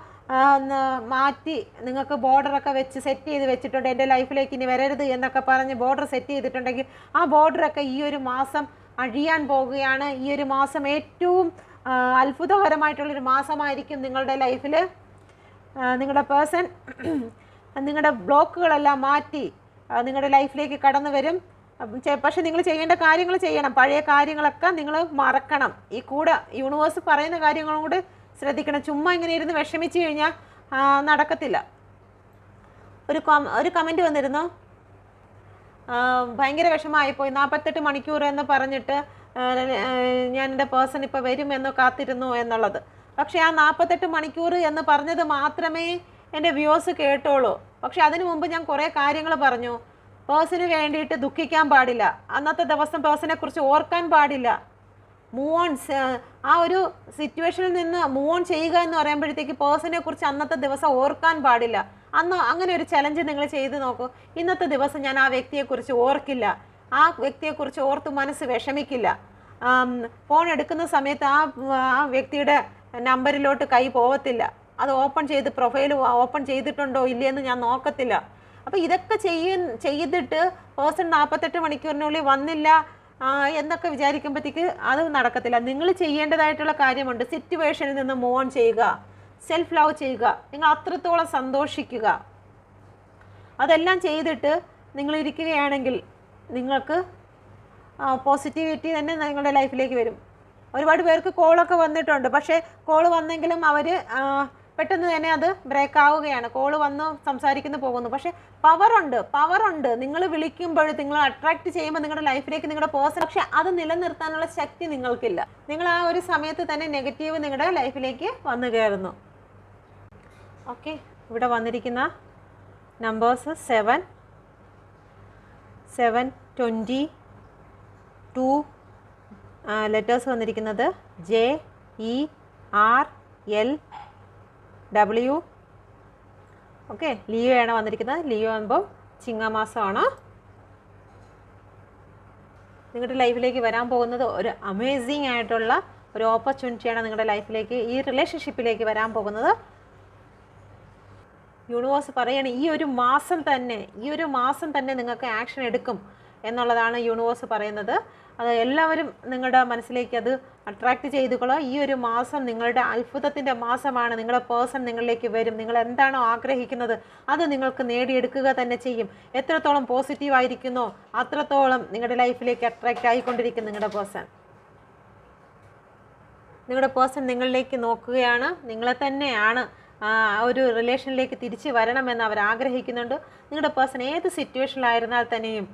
മാറ്റി നിങ്ങൾക്ക് ബോർഡറൊക്കെ വെച്ച് സെറ്റ് ചെയ്ത് വെച്ചിട്ടുണ്ട്. എൻ്റെ ലൈഫിലേക്ക് ഇനി വരരുത് എന്നൊക്കെ പറഞ്ഞ് ബോർഡർ സെറ്റ് ചെയ്തിട്ടുണ്ടെങ്കിൽ ആ ബോർഡറൊക്കെ ഈ ഒരു മാസം അഴിയാൻ പോകുകയാണ്. ഈ ഒരു മാസം ഏറ്റവും അത്ഭുതകരമായിട്ടുള്ളൊരു മാസമായിരിക്കും നിങ്ങളുടെ ലൈഫിൽ. നിങ്ങളുടെ പേഴ്സൺ നിങ്ങളുടെ ബ്ലോക്കുകളെല്ലാം മാറ്റി നിങ്ങളുടെ ലൈഫിലേക്ക് കടന്നു വരും. പക്ഷെ നിങ്ങൾ ചെയ്യേണ്ട കാര്യങ്ങൾ ചെയ്യണം. പഴയ കാര്യങ്ങളൊക്കെ നിങ്ങൾ മറക്കണം. ഈ കൂടെ യൂണിവേഴ്സ് പറയുന്ന കാര്യങ്ങളും കൂടെ ശ്രദ്ധിക്കണം. ചുമ്മാ ഇങ്ങനെ ഇരുന്ന് വിഷമിച്ച് കഴിഞ്ഞാൽ നടക്കത്തില്ല. ഒരു കമൻറ്റ് വന്നിരുന്നു, ഭയങ്കര വിഷമമായിപ്പോയി, 48 മണിക്കൂർ എന്ന് പറഞ്ഞിട്ട് ഞാൻ എൻ്റെ പേഴ്സൺ ഇപ്പോൾ വരുമെന്നോ കാത്തിരുന്നു എന്നുള്ളത്. പക്ഷേ ആ 48 മണിക്കൂർ എന്ന് പറഞ്ഞത് മാത്രമേ എൻ്റെ വ്യൂവേഴ്സ് കേട്ടോളൂ. പക്ഷെ അതിനു മുമ്പ് ഞാൻ കുറേ കാര്യങ്ങൾ പറഞ്ഞു. പേഴ്സന് വേണ്ടിയിട്ട് ദുഃഖിക്കാൻ പാടില്ല, അന്നത്തെ ദിവസം പേഴ്സണെ കുറിച്ച് ഓർക്കാൻ പാടില്ല. മൂവ് ഓൺ, ആ ഒരു സിറ്റുവേഷനിൽ നിന്ന് മൂവ് ഓൺ ചെയ്യുക എന്ന് പറയുമ്പോഴത്തേക്ക് പേഴ്സണെ കുറിച്ച് അന്നത്തെ ദിവസം ഓർക്കാൻ പാടില്ല. അന്ന് അങ്ങനെ ഒരു ചലഞ്ച് നിങ്ങൾ ചെയ്ത് നോക്കൂ. ഇന്നത്തെ ദിവസം ഞാൻ ആ വ്യക്തിയെക്കുറിച്ച് ഓർക്കില്ല, ആ വ്യക്തിയെക്കുറിച്ച് ഓർത്ത് മനസ്സ് വിഷമിക്കില്ല. ഫോൺ എടുക്കുന്ന സമയത്ത് ആ വ്യക്തിയുടെ നമ്പറിലോട്ട് കൈ പോകത്തില്ല, അത് ഓപ്പൺ ചെയ്ത് പ്രൊഫൈൽ ഓപ്പൺ ചെയ്തിട്ടുണ്ടോ ഇല്ലയെന്ന് ഞാൻ നോക്കത്തില്ല. അപ്പോൾ ഇതൊക്കെ ചെയ്തിട്ട് പേഴ്സൺ 48 മണിക്കൂറിനുള്ളിൽ വന്നില്ല എന്നൊക്കെ വിചാരിക്കുമ്പോഴത്തേക്ക് അത് നടക്കത്തില്ല. നിങ്ങൾ ചെയ്യേണ്ടതായിട്ടുള്ള കാര്യമുണ്ട്. സിറ്റുവേഷനിൽ നിന്ന് മൂവ് ഓൺ ചെയ്യുക, സെൽഫ് ലവ് ചെയ്യുക, നിങ്ങൾ അത്രത്തോളം സന്തോഷിക്കുക. അതെല്ലാം ചെയ്തിട്ട് നിങ്ങൾ ഇരിക്കുകയാണെങ്കിൽ നിങ്ങൾക്ക് പോസിറ്റിവിറ്റി തന്നെ നിങ്ങളുടെ ലൈഫിലേക്ക് വരും. ഒരുപാട് പേർക്ക് കോളൊക്കെ വന്നിട്ടുണ്ട്, പക്ഷേ കോൾ വന്നെങ്കിലും അവർ പെട്ടെന്ന് തന്നെ അത് ബ്രേക്ക് ആവുകയാണ്. കോൾ വന്ന് സംസാരിക്കുന്നു പോകുന്നു. പക്ഷേ പവറുണ്ട്. നിങ്ങൾ വിളിക്കുമ്പോൾ, നിങ്ങൾ അട്രാക്ട് ചെയ്യുമ്പോൾ നിങ്ങളുടെ ലൈഫിലേക്ക് നിങ്ങളുടെ പേഴ്സൺ, പക്ഷെ അത് നിലനിർത്താനുള്ള ശക്തി നിങ്ങൾക്കില്ല. നിങ്ങൾ ആ ഒരു സമയത്ത് തന്നെ നെഗറ്റീവ് നിങ്ങളുടെ ലൈഫിലേക്ക് വന്നു കയറുന്നു. ഓക്കെ, ഇവിടെ വന്നിരിക്കുന്ന നമ്പേഴ്സ് 7, 22 ലെറ്റേഴ്സ് വന്നിരിക്കുന്നത് JERLW. ഓക്കെ, ലിയോ ആണ് വന്നിരിക്കുന്നത്. ലിയോ ആകുമ്പോൾ ചിങ്ങമാസമാണ്. നിങ്ങളുടെ ലൈഫിലേക്ക് വരാൻ പോകുന്നത് ഒരു അമേസിങ് ആയിട്ടുള്ള ഒരു ഓപ്പർച്യൂണിറ്റിയാണ്. നിങ്ങളുടെ ലൈഫിലേക്ക്, ഈ റിലേഷൻഷിപ്പിലേക്ക് വരാൻ പോകുന്നത്. യൂണിവേഴ്സ് പറയണേ ഈ ഒരു മാസം തന്നെ നിങ്ങൾക്ക് ആക്ഷൻ എടുക്കും എന്നുള്ളതാണ് യൂണിവേഴ്സ് പറയുന്നത്. അത് എല്ലാവരും നിങ്ങളുടെ മനസ്സിലേക്ക് അത് അട്രാക്റ്റ് ചെയ്തുകൊള്ളുക. ഈ ഒരു മാസം നിങ്ങളുടെ അത്ഭുതത്തിൻ്റെ മാസമാണ്. നിങ്ങളുടെ പേഴ്സൺ നിങ്ങളിലേക്ക് വരും. നിങ്ങൾ എന്താണോ ആഗ്രഹിക്കുന്നത് അത് നിങ്ങൾക്ക് നേടിയെടുക്കുക തന്നെ ചെയ്യും. എത്രത്തോളം പോസിറ്റീവ് ആയിരിക്കുന്നോ അത്രത്തോളം നിങ്ങളുടെ ലൈഫിലേക്ക് അട്രാക്റ്റ് ആയിക്കൊണ്ടിരിക്കും നിങ്ങളുടെ പേഴ്സൺ നിങ്ങളിലേക്ക് നോക്കുകയാണ്. നിങ്ങളെ തന്നെയാണ് ഒരു റിലേഷനിലേക്ക് തിരിച്ച് വരണമെന്ന് അവർ ആഗ്രഹിക്കുന്നുണ്ട്. നിങ്ങളുടെ പേഴ്സൺ ഏത് സിറ്റുവേഷനിലായിരുന്നാൽ തന്നെയും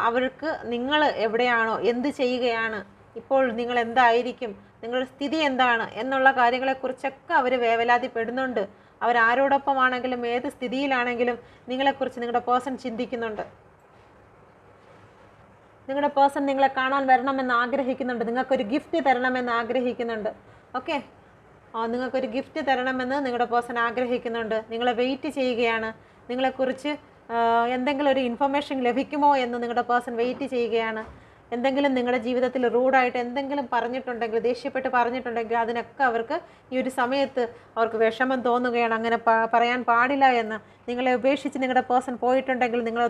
അവർക്ക് നിങ്ങൾ എവിടെയാണോ, എന്ത് ചെയ്യുകയാണ്, ഇപ്പോൾ നിങ്ങൾ എന്തായിരിക്കും, നിങ്ങളുടെ സ്ഥിതി എന്താണ് എന്നുള്ള കാര്യങ്ങളെക്കുറിച്ചൊക്കെ അവർ വേവലാതിപ്പെടുന്നുണ്ട്. അവരാരോടൊപ്പമാണെങ്കിലും ഏത് സ്ഥിതിയിലാണെങ്കിലും നിങ്ങളെക്കുറിച്ച് നിങ്ങളുടെ പേഴ്സൺ ചിന്തിക്കുന്നുണ്ട്. നിങ്ങളുടെ പേഴ്സൺ നിങ്ങളെ കാണാൻ വരണമെന്ന് ആഗ്രഹിക്കുന്നുണ്ട്. നിങ്ങൾക്കൊരു ഗിഫ്റ്റ് തരണമെന്ന് ആഗ്രഹിക്കുന്നുണ്ട്. ഓക്കെ, നിങ്ങൾക്കൊരു ഗിഫ്റ്റ് തരണമെന്ന് നിങ്ങളുടെ പേഴ്സൺ ആഗ്രഹിക്കുന്നുണ്ട്. നിങ്ങളെ വെയിറ്റ് ചെയ്യുകയാണ്. നിങ്ങളെക്കുറിച്ച് എന്തെങ്കിലും ഒരു ഇൻഫർമേഷൻ ലഭിക്കുമോ എന്ന് നിങ്ങളുടെ പേഴ്സൺ വെയിറ്റ് ചെയ്യുകയാണ്. എന്തെങ്കിലും നിങ്ങളുടെ ജീവിതത്തിൽ റൂഡായിട്ട് എന്തെങ്കിലും പറഞ്ഞിട്ടുണ്ടെങ്കിൽ, ദേഷ്യപ്പെട്ട് പറഞ്ഞിട്ടുണ്ടെങ്കിൽ അതിനൊക്കെ അവർക്ക് ഈ ഒരു സമയത്ത് അവർക്ക് വിഷമം തോന്നുകയാണ്. അങ്ങനെ പറയാൻ പാടില്ല എന്ന്. നിങ്ങളെ ഉപേക്ഷിച്ച് നിങ്ങളുടെ പേഴ്സൺ പോയിട്ടുണ്ടെങ്കിൽ, നിങ്ങൾ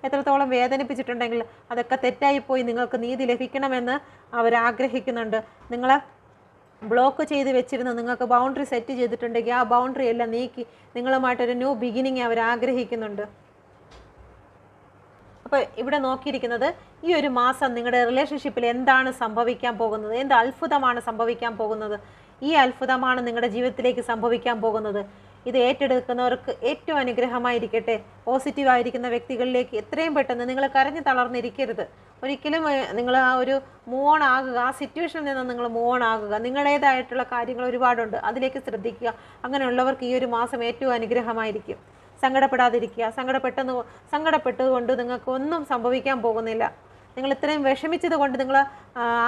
എത്രത്തോളം വേദനിപ്പിച്ചിട്ടുണ്ടെങ്കിൽ അതൊക്കെ തെറ്റായിപ്പോയി, നിങ്ങൾക്ക് നീതി ലഭിക്കണമെന്ന് അവർ ആഗ്രഹിക്കുന്നുണ്ട്. നിങ്ങളെ ബ്ലോക്ക് ചെയ്ത് വെച്ചിരുന്ന, നിങ്ങൾക്ക് ബൗണ്ടറി സെറ്റ് ചെയ്തിട്ടുണ്ടെങ്കിൽ ആ ബൗണ്ടറി എല്ലാം നീക്കി നിങ്ങളുമായിട്ടൊരു ന്യൂ ബിഗിനിങ് അവർ ആഗ്രഹിക്കുന്നുണ്ട്. അപ്പോൾ ഇവിടെ നോക്കിയിരിക്കുന്നത് ഈ ഒരു മാസം നിങ്ങളുടെ റിലേഷൻഷിപ്പിൽ എന്താണ് സംഭവിക്കാൻ പോകുന്നത്, എന്ത് അത്ഭുതമാണ് സംഭവിക്കാൻ പോകുന്നത്. ഈ അത്ഭുതമാണ് നിങ്ങളുടെ ജീവിതത്തിലേക്ക് സംഭവിക്കാൻ പോകുന്നത്. ഇത് ഏറ്റെടുക്കുന്നവർക്ക് ഏറ്റവും അനുഗ്രഹമായിരിക്കട്ടെ. പോസിറ്റീവായിരിക്കുന്ന വ്യക്തികളിലേക്ക് എത്രയും പെട്ടെന്ന് നിങ്ങൾ കരഞ്ഞു തളർന്നിരിക്കരുത്. ഒരിക്കലും നിങ്ങൾ ആ ഒരു മൂവ് ഓൺ ആകുക, ആ സിറ്റുവേഷനിൽ നിന്ന് നിങ്ങൾ മൂവ് ഓൺ ആകുക. നിങ്ങളുടേതായിട്ടുള്ള കാര്യങ്ങൾ ഒരുപാടുണ്ട്, അതിലേക്ക് ശ്രദ്ധിക്കുക. അങ്ങനെയുള്ളവർക്ക് ഈ ഒരു മാസം ഏറ്റവും അനുഗ്രഹമായിരിക്കും. സങ്കടപ്പെടാതിരിക്കുക. സങ്കടപ്പെട്ടുകൊണ്ട് നിങ്ങൾക്ക് ഒന്നും സംഭവിക്കാൻ പോകുന്നില്ല. നിങ്ങൾ ഇത്രയും വിഷമിച്ചത് കൊണ്ട് നിങ്ങൾ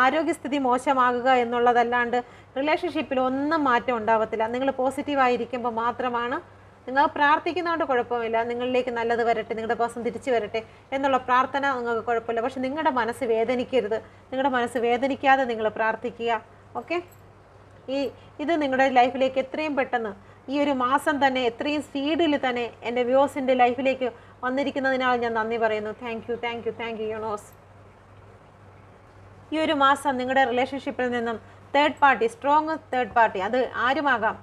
ആരോഗ്യസ്ഥിതി മോശമാകുക എന്നുള്ളതല്ലാണ്ട് റിലേഷൻഷിപ്പിൽ ഒന്നും മാറ്റം ഉണ്ടാവത്തില്ല. നിങ്ങൾ പോസിറ്റീവായിരിക്കുമ്പോൾ മാത്രമാണ്. നിങ്ങൾ പ്രാർത്ഥിക്കുന്നതുകൊണ്ട് കുഴപ്പമില്ല, നിങ്ങളിലേക്ക് നല്ലത് വരട്ടെ, നിങ്ങളുടെ പേഴ്സൺ തിരിച്ചു വരട്ടെ എന്നുള്ള പ്രാർത്ഥന നിങ്ങൾക്ക് കുഴപ്പമില്ല. പക്ഷെ നിങ്ങളുടെ മനസ്സ് വേദനിക്കരുത്. നിങ്ങളുടെ മനസ്സ് വേദനിക്കാതെ നിങ്ങൾ പ്രാർത്ഥിക്കുക. ഓക്കെ, ഇത് നിങ്ങളുടെ ലൈഫിലേക്ക് എത്രയും പെട്ടെന്ന് ഈ ഒരു മാസം തന്നെ എത്രയും സ്പീഡിൽ തന്നെ എൻ്റെ വ്യൂവേഴ്സിൻ്റെ ലൈഫിലേക്ക് വന്നിരിക്കുന്നതിനാൽ ഞാൻ നന്ദി പറയുന്നു. Thank you universe. ഈ ഒരു മാസം നിങ്ങളുടെ റിലേഷൻഷിപ്പിൽ നിന്നും സ്ട്രോങ് തേർഡ് പാർട്ടി, അത് ആരുമാകാം,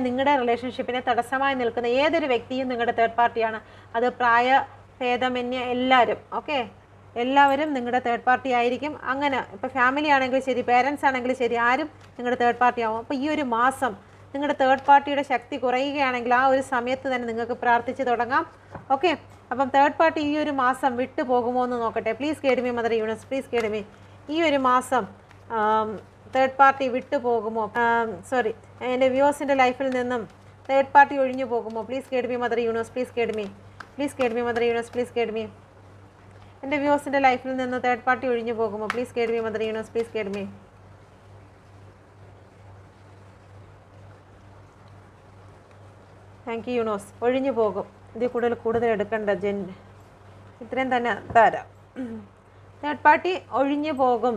നിങ്ങളുടെ റിലേഷൻഷിപ്പിനെ തടസ്സമായി നിൽക്കുന്ന ഏതൊരു വ്യക്തിയും നിങ്ങളുടെ തേർഡ് പാർട്ടിയാണ്. അത് പ്രായഭേദമന്യേ എല്ലാവരും, ഓക്കെ, എല്ലാവരും നിങ്ങളുടെ തേർഡ് പാർട്ടി ആയിരിക്കും. അങ്ങനെ ഇപ്പോൾ ഫാമിലി ആണെങ്കിലും ശരി, പേരൻസ് ആണെങ്കിലും ശരി, ആരും നിങ്ങളുടെ തേർഡ് പാർട്ടി ആവും. അപ്പോൾ ഈ ഒരു മാസം നിങ്ങളുടെ തേർഡ് പാർട്ടിയുടെ ശക്തി കുറയുകയാണെങ്കിൽ ആ ഒരു സമയത്ത് തന്നെ നിങ്ങൾക്ക് പ്രാർത്ഥിച്ച് തുടങ്ങാം. ഓക്കെ, അപ്പം തേർഡ് പാർട്ടി ഈ ഒരു മാസം വിട്ടു പോകുമോ എന്ന് നോക്കട്ടെ. Please guide me mother universe, please guide me. ഈ ഒരു മാസം തേർഡ് പാർട്ടി വിട്ടു പോകുമോ, എൻ്റെ വ്യൂവേഴ്സിൻ്റെ ലൈഫിൽ നിന്നും തേർഡ് പാർട്ടി ഒഴിഞ്ഞു പോകുമോ? Please guide me mother universe, please guide me mother universe, please guide me. എൻ്റെ വ്യൂസിൻ്റെ ലൈഫിൽ നിന്ന് തേർഡ് പാർട്ടി ഒഴിഞ്ഞു പോകുമോ? Please guide me mother universe, please guide me. Thank you universe. ഒഴിഞ്ഞു പോകും. ഇതിൽ കൂടുതൽ എടുക്കേണ്ട ഇത്രയും തന്നെ തരാം. തേർഡ് പാർട്ടി ഒഴിഞ്ഞു പോകും.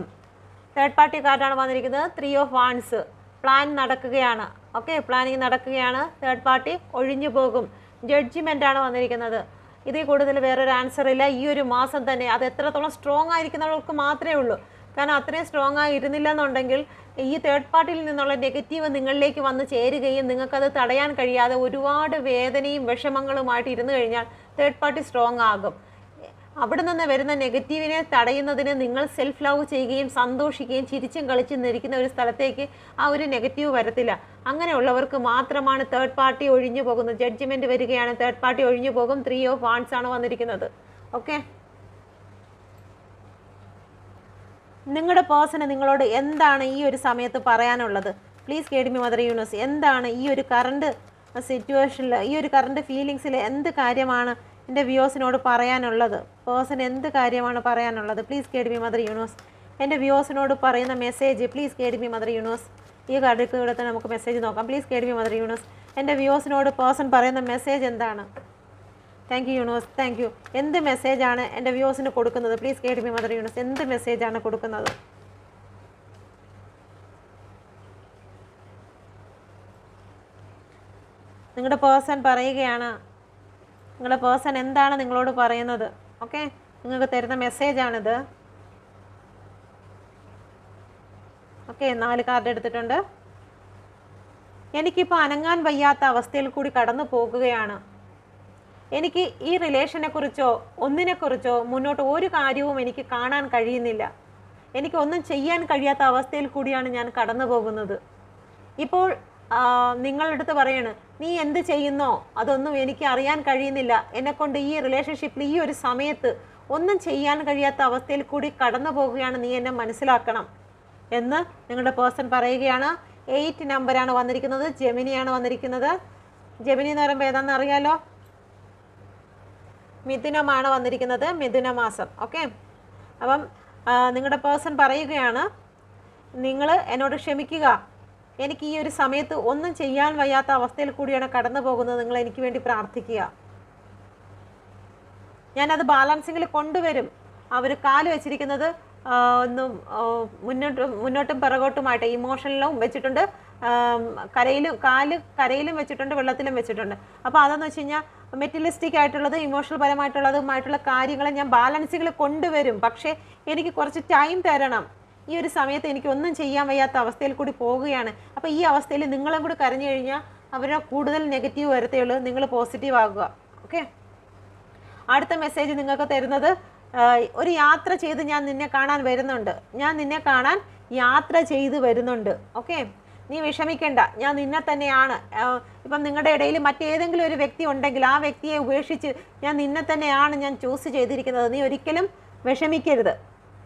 തേർഡ് പാർട്ടി കാർഡാണ് വന്നിരിക്കുന്നത് 3 ഓഫ് വാൻഡ്സ്. പ്ലാൻ നടക്കുകയാണ്. ഓക്കെ, പ്ലാനിങ് നടക്കുകയാണ്. തേർഡ് പാർട്ടി ഒഴിഞ്ഞു പോകും. ജഡ്ജിമെൻ്റ് ആണ് വന്നിരിക്കുന്നത്. ഇതിൽ കൂടുതൽ വേറൊരു ആൻസർ ഇല്ല. ഈ ഒരു മാസം തന്നെ അത് എത്രത്തോളം സ്ട്രോങ് ആയിരിക്കുന്നവർക്ക് മാത്രമേ ഉള്ളൂ. കാരണം അത്രയും സ്ട്രോങ് ആയി ഇരുന്നില്ല എന്നുണ്ടെങ്കിൽ ഈ തേർഡ് പാർട്ടിയിൽ നിന്നുള്ള നെഗറ്റീവ് നിങ്ങളിലേക്ക് വന്ന് ചേരുകയും നിങ്ങൾക്കത് തടയാൻ കഴിയാതെ ഒരുപാട് വേദനയും വിഷമങ്ങളുമായിട്ട് ഇരുന്ന് കഴിഞ്ഞാൽ തേർഡ് പാർട്ടി സ്ട്രോങ് ആകും. അവിടെ നിന്ന് വരുന്ന നെഗറ്റീവിനെ തടയുന്നതിന് നിങ്ങൾ സെൽഫ് ലവ് ചെയ്യുകയും സന്തോഷിക്കുകയും ചിരിച്ചും കളിച്ചും നിൽക്കുന്ന ഒരു സ്ഥലത്തേക്ക് ആ ഒരു നെഗറ്റീവ് വരത്തില്ല. അങ്ങനെയുള്ളവർക്ക് മാത്രമാണ് തേർഡ് പാർട്ടി ഒഴിഞ്ഞു പോകുന്നത്. ജഡ്ജ്മെൻറ്റ് വരികയാണ്. തേർഡ് പാർട്ടി ഒഴിഞ്ഞു പോകും. 3 ഓഫ് വാൻഡ്സ് ആണ് വന്നിരിക്കുന്നത്. ഓക്കെ, നിങ്ങളുടെ പേഴ്സണ് നിങ്ങളോട് എന്താണ് ഈ ഒരു സമയത്ത് പറയാനുള്ളത്? Please guide me mother universe. എന്താണ് ഈ ഒരു കറണ്ട് സിറ്റുവേഷനിൽ, ഈ ഒരു കറണ്ട് ഫീലിങ്സിൽ എന്ത് കാര്യമാണ് എൻ്റെ വ്യൂസിനോട് പറയാനുള്ളത്? പേഴ്സൺ എന്ത് കാര്യമാണ് പറയാനുള്ളത്? Please guide me mother universe. എൻ്റെ വ്യൂസിനോട് പറയുന്ന message please guide me mother universe. ഈ കാർഡിൽ കൂടെ തന്നെ നമുക്ക് മെസ്സേജ് നോക്കാം. Please guide me mother universe. എൻ്റെ വ്യൂസിനോട് പേഴ്സൺ പറയുന്ന മെസ്സേജ് എന്താണ്? Thank you universe, thank U. എന്ത് മെസ്സേജാണ് എൻ്റെ വ്യൂസിന് കൊടുക്കുന്നത്? Please guide me mother universe. എന്ത് മെസ്സേജാണ് കൊടുക്കുന്നത്? നിങ്ങളുടെ പേഴ്സൺ പറയുകയാണ്. നിങ്ങളുടെ പേഴ്സൺ എന്താണ് നിങ്ങളോട് പറയുന്നത്? ഓക്കെ, നിങ്ങൾക്ക് തരുന്ന മെസ്സേജാണിത്. ഓക്കെ, 4 കാർഡ് എടുത്തിട്ടുണ്ട്. എനിക്കിപ്പോൾ അനങ്ങാൻ വയ്യാത്ത അവസ്ഥയിൽ കൂടി കടന്നു പോകുകയാണ്. എനിക്ക് ഈ റിലേഷനെക്കുറിച്ചോ ഒന്നിനെക്കുറിച്ചോ മുന്നോട്ട് ഒരു കാര്യവും എനിക്ക് കാണാൻ കഴിയുന്നില്ല. എനിക്കൊന്നും ചെയ്യാൻ കഴിയാത്ത അവസ്ഥയിൽ കൂടിയാണ് ഞാൻ കടന്നു പോകുന്നത്. ഇപ്പോൾ നിങ്ങളുടെ അടുത്ത് പറയാണ്, നീ എന്ത് ചെയ്യുന്നോ അതൊന്നും എനിക്ക് അറിയാൻ കഴിയുന്നില്ല. എന്നെക്കൊണ്ട് ഈ റിലേഷൻഷിപ്പിൽ ഈ ഒരു സമയത്ത് ഒന്നും ചെയ്യാൻ കഴിയാത്ത അവസ്ഥയിൽ കൂടി കടന്നു പോകുകയാണ്. നീ എന്നെ മനസ്സിലാക്കണം എന്ന് നിങ്ങളുടെ പേഴ്സൺ പറയുകയാണ്. 8 നമ്പറാണ് വന്നിരിക്കുന്നത്. ജെമിനിയാണ് വന്നിരിക്കുന്നത്. ജെമിനി എന്ന് പറയുമ്പോൾ ഏതാണെന്ന് അറിയാലോ? മിഥുനമാണ് വന്നിരിക്കുന്നത്. മിഥുന മാസം. ഓക്കെ, അപ്പം നിങ്ങളുടെ പേഴ്സൺ പറയുകയാണ്, നിങ്ങൾ എന്നോട് ക്ഷമിക്കുക. എനിക്ക് ഈ ഒരു സമയത്ത് ഒന്നും ചെയ്യാൻ വയ്യാത്ത അവസ്ഥയിൽ കൂടിയാണ് കടന്നു പോകുന്നത്. നിങ്ങൾ എനിക്ക് വേണ്ടി പ്രാർത്ഥിക്കുക. ഞാനത് ബാലൻസിങ്ങിൽ കൊണ്ടുവരും. അവർ കാല് വെച്ചിരിക്കുന്നത് ഒന്നും മുന്നോട്ടും പിറകോട്ടുമായിട്ട് ഇമോഷനിലും വെച്ചിട്ടുണ്ട്, കരയിലും വെച്ചിട്ടുണ്ട്, വെള്ളത്തിലും വെച്ചിട്ടുണ്ട്. അപ്പോൾ അതെന്ന് വെച്ച് കഴിഞ്ഞാൽ മെറ്റലിസ്റ്റിക് ആയിട്ടുള്ളത് ഇമോഷണൽ പരമായിട്ടുള്ളതുമായിട്ടുള്ള കാര്യങ്ങൾ ഞാൻ ബാലൻസിങ്ങിൽ കൊണ്ടുവരും. പക്ഷേ എനിക്ക് കുറച്ച് ടൈം തരണം. ഈ ഒരു സമയത്ത് എനിക്കൊന്നും ചെയ്യാൻ വയ്യാത്ത അവസ്ഥയിൽ കൂടി പോവുകയാണ്. അപ്പോൾ ഈ അവസ്ഥയിൽ നിങ്ങളും കൂടി കരഞ്ഞു കഴിഞ്ഞാൽ അവരെ കൂടുതൽ നെഗറ്റീവ് വരത്തേ ഉള്ളൂ. നിങ്ങൾ പോസിറ്റീവ് ആകുക. ഓക്കെ, അടുത്ത മെസ്സേജ് നിങ്ങൾക്ക് തരുന്നത്, ഒരു യാത്ര ചെയ്ത് ഞാൻ നിന്നെ കാണാൻ വരുന്നുണ്ട്. ഞാൻ നിന്നെ കാണാൻ യാത്ര ചെയ്ത് വരുന്നുണ്ട്. ഓക്കെ, നീ വിഷമിക്കേണ്ട, ഞാൻ നിന്നെ തന്നെയാണ്. ഇപ്പം നിങ്ങളുടെ ഇടയിൽ മറ്റേതെങ്കിലും ഒരു വ്യക്തി ഉണ്ടെങ്കിൽ ആ വ്യക്തിയെ ഉപേക്ഷിച്ച് ഞാൻ നിന്നെ തന്നെയാണ് ഞാൻ ചൂസ് ചെയ്തിരിക്കുന്നത്. നീ ഒരിക്കലും വിഷമിക്കരുത്.